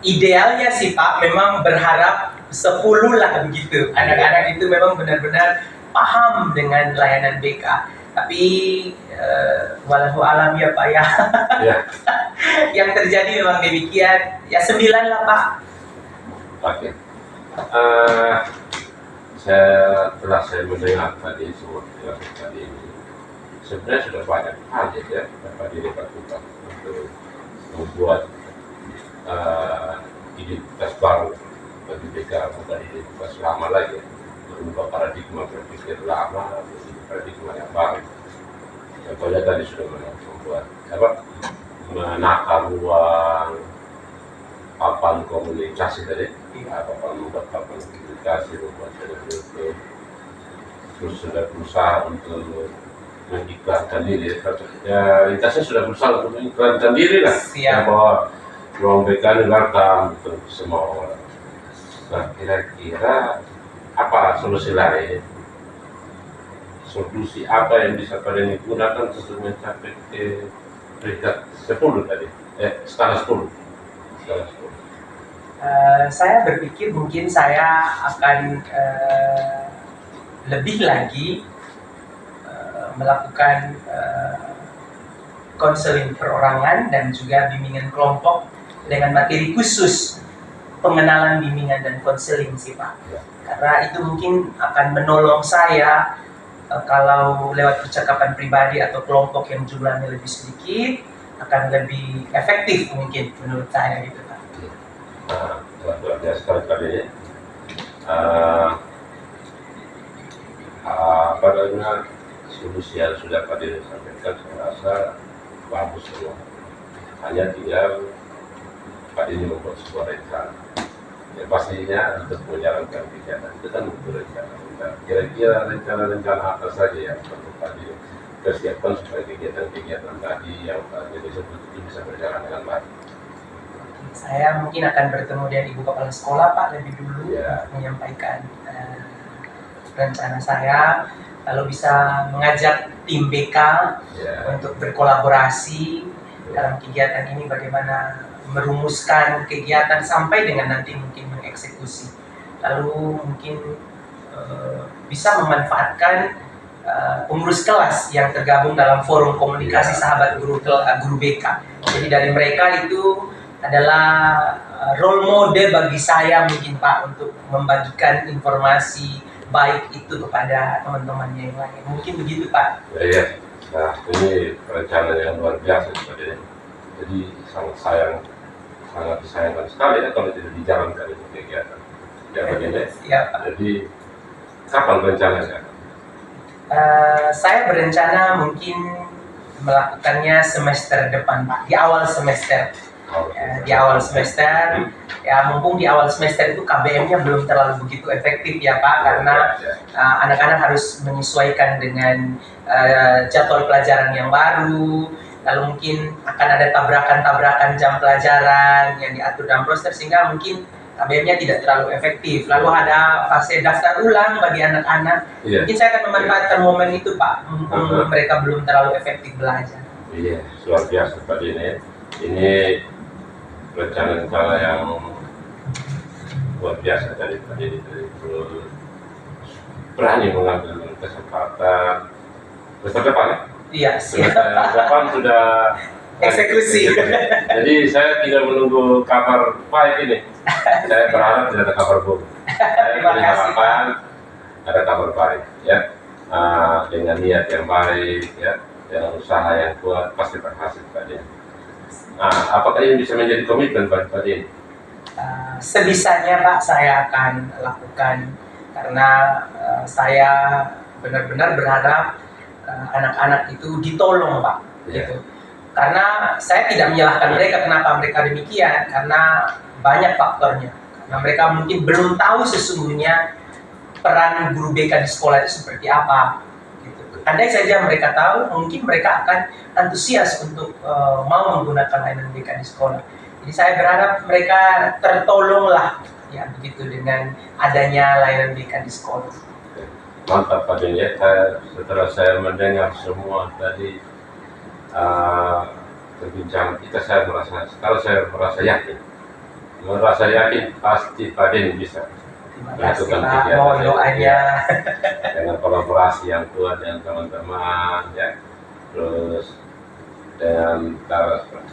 idealnya sih, Pak, memang berharap 10 lah begitu. Anak-anak itu memang benar-benar paham dengan layanan BK. Tapi walau alam ya, Pak, ya. Yang terjadi memang demikian. Ya 9 lah, Pak. Oke. Saya mendengar tadi semua penjelasan tadi ini, sebenarnya sudah banyak hal ya Pak Denny lakukan untuk membuat identitas baru bagi BK, bukan identitas lama lagi, merubah paradigma berpikir lama menjadi paradigma yang baru. Contohnya tadi sudah membuat menata ruang papan komunikasi tadi, membuat papan komunikasi, membuat YouTube, terus sudah berusaha untuk mengiklankan diri. Ya, lintasnya sudah berusaha untuk mengiklankan diri lah, bahwa ruang BK ini welcome untuk semua orang. Nah, kira-kira apa solusi lain? Solusi apa yang bisa Pak Denny gunakan untuk mencapai ke peringkat 10 tadi? Skala 10. Skala 10. Saya berpikir mungkin saya akan lebih lagi melakukan konseling perorangan dan juga bimbingan kelompok dengan materi khusus pengenalan bimbingan dan konseling sih, Pak. Karena itu mungkin akan menolong saya kalau lewat percakapan pribadi atau kelompok yang jumlahnya lebih sedikit akan lebih efektif mungkin menurut saya gitu, Pak. Luar biasa sekali ya. Apa namanya, solusi yang sudah Pak Denny sampaikan saya rasa bagus semua. Hanya tinggal Pak Denny membuat sebuah rencana. Ya, pastinya untuk menjalankan kegiatan itu kan butuh rencana. Kira-kira rencana-rencana apa saja yang perlu Pak Denny persiapkan supaya kegiatan-kegiatan tadi yang tadi disebut itu bisa berjalan dengan baik. Saya mungkin akan bertemu dengan Ibu Kepala Sekolah Pak lebih dulu Ya. menyampaikan rencana saya, lalu bisa mengajak tim BK Ya. untuk berkolaborasi dalam kegiatan ini, bagaimana merumuskan kegiatan sampai dengan nanti mungkin mengeksekusi. Lalu mungkin bisa memanfaatkan pengurus kelas yang tergabung dalam forum komunikasi sahabat guru BK. Jadi dari mereka itu adalah role model bagi saya mungkin Pak untuk membagikan informasi baik itu kepada teman-temannya yang lain. Mungkin begitu Pak. Ya. Nah, ini rencana yang luar biasa sebenarnya. Jadi sangat disayangkan sekali ya kalau tidak dijalankan itu kegiatan. Ya begini. Ya Pak. Jadi kapan rencananya? Saya berencana mungkin melakukannya semester depan Pak, di awal semester. Di awal semester, ya mumpung di awal semester itu KBM-nya belum terlalu begitu efektif ya Pak, karena anak-anak harus menyesuaikan dengan jadwal pelajaran yang baru, lalu mungkin akan ada tabrakan-tabrakan jam pelajaran yang diatur dalam roster, sehingga mungkin KBM-nya tidak terlalu efektif. Lalu ada fase daftar ulang bagi anak-anak. Mungkin saya akan memanfaatkan momen itu Pak, mumpung mereka belum terlalu efektif belajar. Iya, luar biasa tadi ini. Ini rencana-rencana yang luar biasa tadi itu berani mengambil kesempatan. Besok depan ya? Iya, siap. Depan sudah Eksekusi. Jadi saya tidak menunggu kabar baik ini. Saya berharap tidak ada kabar buruk. Saya berharapan ada kabar baik ya. Dengan niat yang baik ya, dengan usaha yang kuat pasti berhasil tadi. Apakah ini bisa menjadi komitmen Pak tadi? Sebisanya Pak saya akan lakukan, karena saya benar-benar berharap anak-anak itu ditolong Pak. Gitu. Karena saya tidak menyalahkan mereka kenapa mereka demikian, karena banyak faktornya. Karena mereka mungkin belum tahu sesungguhnya peran guru BK di sekolah itu seperti apa. Gitu. Andai saja mereka tahu, mungkin mereka akan antusias untuk mau menggunakan layanan BK di sekolah. Jadi saya berharap mereka tertolonglah ya begitu dengan adanya layanan BK di sekolah. Mantap Pak Den ya. Setelah saya mendengar semua tadi perbincangan kita, saya merasa yakin pasti Pak Den bisa melakukan kegiatan doanya dengan kolaborasi yang kuat dengan teman-teman ya, terus dengan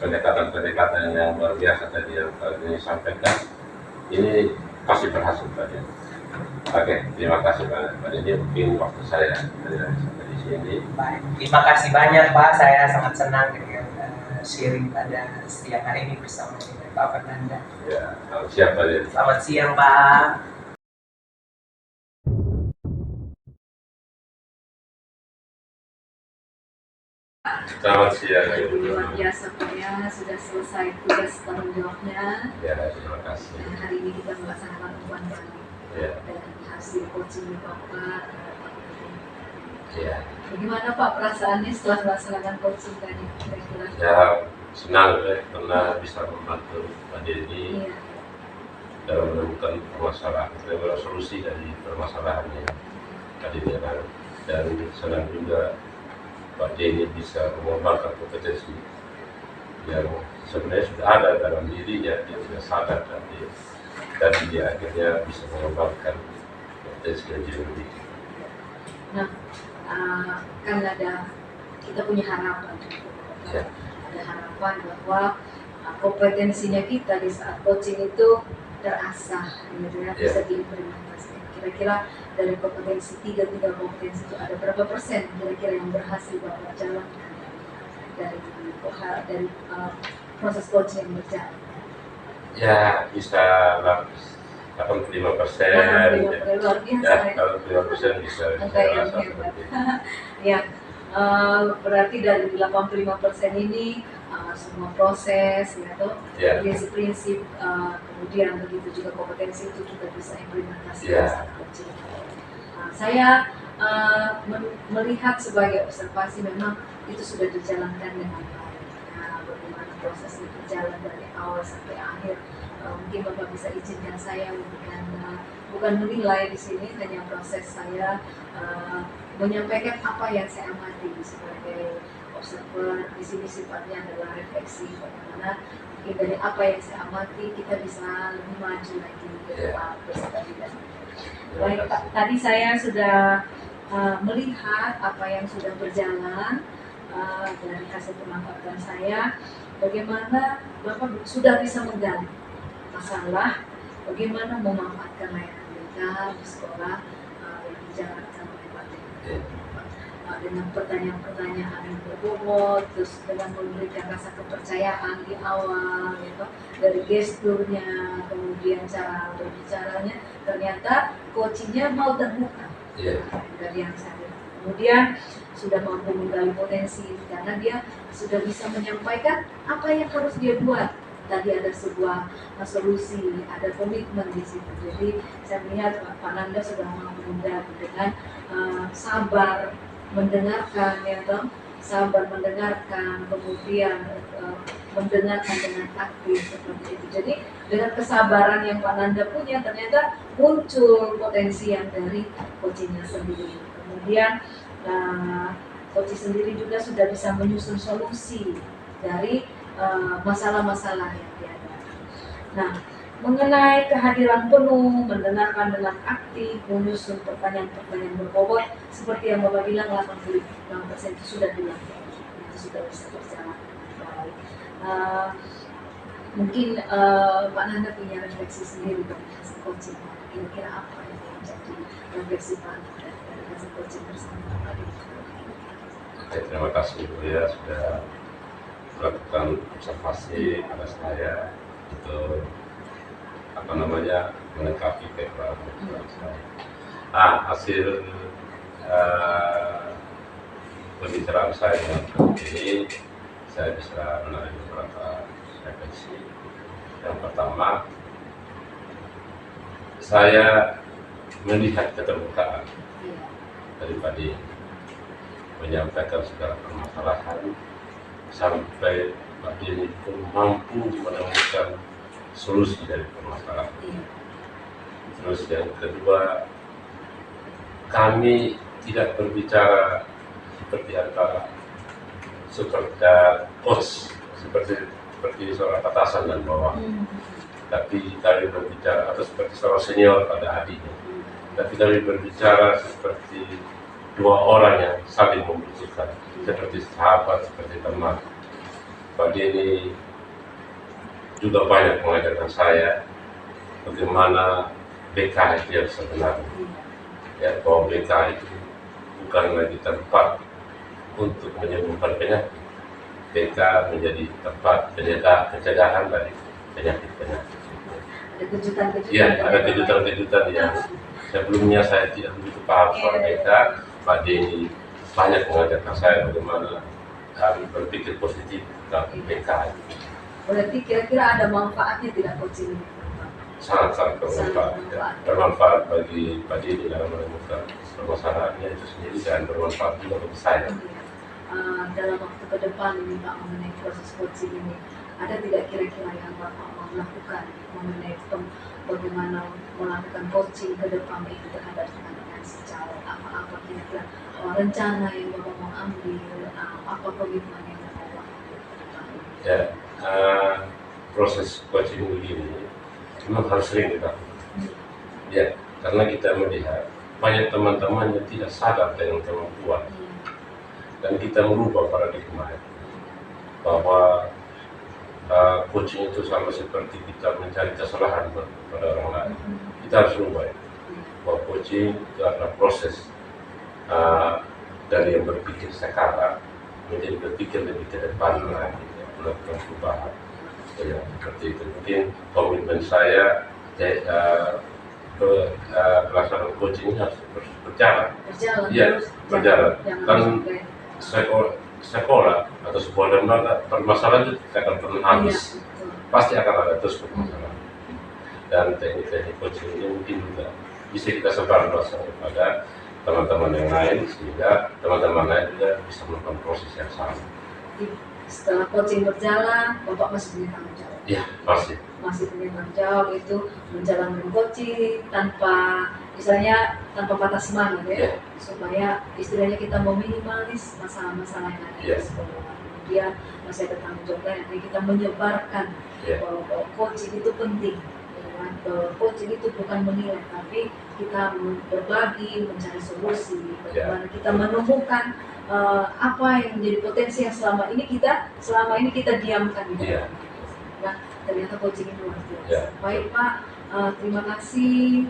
pendekatan-pendekatan yang luar biasa tadi yang Pak Den sampaikan, ini pasti berhasil Pak Den. Oke, terima kasih banyak Pak Den. Ini mungkin waktu saya sampai di sini. Baik, terima kasih banyak Pak. Saya sangat senang dengan sharing pada siang hari ini bersama dengan Pak Fernanda. Ya, siap Pak Den. Selamat siang Pak. Selamat siang Ibu. Luar biasa Pak ya, sudah selesai tugas tanggung jawabnya. Ya, terima kasih. Dan hari ini kita melaksanakan umpan balik. Ya. Dan hasil coaching Bapak. Ya. Bagaimana Pak perasaannya setelah melaksanakan coaching tadi? Kira-kira? Ya, senang ya karena bisa membantu Pak Denny Iya. dalam menemukan solusi dari permasalahannya tadi dan senang juga Pak Denny bisa mengembangkan kompetensi yang sebenarnya sudah ada dalam dirinya, dia sudah sadar dan dia akhirnya bisa mengembangkan kompetensi yang jauh lebih. Nah, kan kita punya harapan. Ya. Ada harapan bahwa kompetensinya kita di saat coaching itu terasah, gitu ya, bisa diimplementasikan. Kira-kira dari kompetensi tiga kompetensi itu ada berapa persen kira-kira yang berhasil Bapak jalankan dari proses coaching yang berjalan? Ya, bisa 85%. Luar biasa ya. Kalau 5% bisa Angka yang rasa hebat. seperti itu. Ya, berarti dari 85% ini semua proses, ya, Ya. prinsip-prinsip, kemudian begitu juga kompetensi itu kita bisa implementasi Ya. saat coaching. Saya melihat sebagai observasi memang itu sudah dijalankan dengan baik. Nah, bagaimana prosesnya berjalan dari awal sampai akhir. Mungkin Bapak bisa izinkan saya bukan menilai di sini, hanya proses saya menyampaikan apa yang saya amati sebagai observer. Di sini sifatnya adalah refleksi bagaimana mungkin dari apa yang saya amati kita bisa lebih maju lagi ke depan bersama dengan. Baik, tadi saya sudah melihat apa yang sudah berjalan dari hasil pengamatan saya, bagaimana Bapak sudah bisa menggali masalah bagaimana memanfaatkan layanan mereka di sekolah yang dijalankan oleh Pak Dean. Dengan pertanyaan-pertanyaan yang berbobot, terus dengan memberikan rasa kepercayaan di awal, gitu, dari gesturnya, kemudian cara berbicaranya, ternyata coachingnya mau terbuka. Dari yang saya lihat. Kemudian sudah mampu menggali potensi karena dia sudah bisa menyampaikan apa yang harus dia buat. Tadi ada sebuah solusi, ada komitmen di situ. Jadi saya melihat Pak Nanda sudah mampu dengan sabar mendengarkan, ya toh, sabar mendengarkan, kemudian mendengarkan dengan aktif seperti itu. Jadi dengan kesabaran yang Pak Nanda punya, ternyata muncul potensi yang dari coachingnya sendiri. Kemudian coaching sendiri juga sudah bisa menyusun solusi dari masalah-masalah yang dihadapi. Nah, mengenai kehadiran penuh, mendengarkan dengan aktif, menyusun pertanyaan-pertanyaan berbobot, seperti yang Bapak bilang 86% itu sudah dilakukan, itu sudah bisa berjalan baik. Mungkin Pak Nanda punya refleksi sendiri dari hasil coaching, kira-kira apa yang menjadi refleksi Pak Nanda dari hasil coaching bersama Pak Dean? Terima kasih Bu ya sudah melakukan observasi pada saya untuk melengkapi background saya. Hasil pembicaraan saya ini saya bisa menarik beberapa refleksi. Yang pertama, saya melihat keterbukaan dari Pak Dean menyampaikan segala permasalahan sampai Pak Dean itu mampu menemukan solusi dari permasalahan. Terus yang kedua, kami tidak berbicara seperti antara coach seperti seorang atasan dan bawah, tapi kami berbicara atau seperti seorang senior pada adiknya, tapi kami berbicara seperti dua orang yang saling membutuhkan, seperti sahabat, seperti teman. Pak Dean ini juga banyak mengajarkan saya bagaimana BK itu yang sebenarnya, ya, bahwa BK itu bukan lagi tempat untuk menyembuhkan penyakit. BK menjadi tempat pencegahan dari penyakit-penyakit. Ada kejutan-kejutan. Ya, ada kejutan-kejutan yang sebelumnya saya tidak begitu paham soal BK. Pak Dean banyak mengajarkan saya bagaimana kami berpikir positif tentang BK. Berarti kira-kira ada manfaatnya tidak coaching ini? Sangat bermanfaat bagi Pak Dean dalam menemukan permasalahannya itu sendiri dan bermanfaat juga bagi saya. Dalam waktu ke depan ini Pak, mengenai proses coaching ini, ada tidak kira-kira yang Bapak mau lakukan mengenai bagaimana melakukan coaching ke depan itu terhadap teman-teman sejauh apa kira-kira rencana yang Bapak mau ambil, apa komitmen yang Bapak mau ambil ke depan? Ya, proses coaching begini memang harus sering dilakukan. Ya, karena kita melihat banyak teman-teman yang tidak sadar dengan kemampuan, dan kita merubah paradigma bahwa coaching itu sama seperti kita mencari kesalahan pada orang lain. Kita harus rubah bahwa coaching itu adalah proses dari yang berpikir sekarang menjadi berpikir lebih ke depan lagi, melakukan perubahan. Ya, seperti itu. Mungkin komitmen saya pelaksanaan coaching harus berjalan. Iya, berjalan. Kan sekolah atau sebuah lembaga permasalahan itu tidak akan pernah habis. Pasti akan ada terus permasalahan. Dan teknik-teknik coaching ini mungkin juga bisa kita sebar luaskan kepada teman-teman yang lain, sehingga teman-teman lain juga bisa melakukan proses yang sama. Setelah coaching berjalan, Bapak masih punya tanggung jawab. Iya, pasti. Masih punya tanggung jawab itu menjalankan coaching tanpa misalnya tanpa patah semangat ya, Iya. supaya istilahnya kita meminimalis masalah-masalah yang ada Iya. di sekolah. Kemudian masih ada tanggung jawab lain, jadi kita menyebarkan Iya. bahwa coaching itu penting. Bahwa coaching itu bukan menilai, tapi kita berbagi, mencari solusi, bagaimana kita menemukan apa yang menjadi potensi yang selama ini kita diamkan gitu. Iya. Nah, ternyata coaching itu luar biasa. Iya. Baik Pak, terima kasih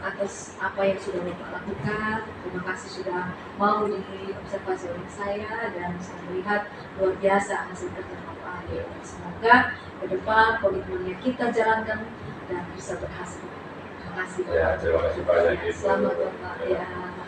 atas apa yang sudah Bapak lakukan. Terima kasih sudah mau diobservasi oleh saya dan saya melihat luar biasa hasil kerja Bapak. Iya. Semoga ke depan komitmennya kita jalankan dan bisa berhasil. Terima kasih. Ya, terima kasih banyak Ibu. Selamat Bapak. Ya. Ya.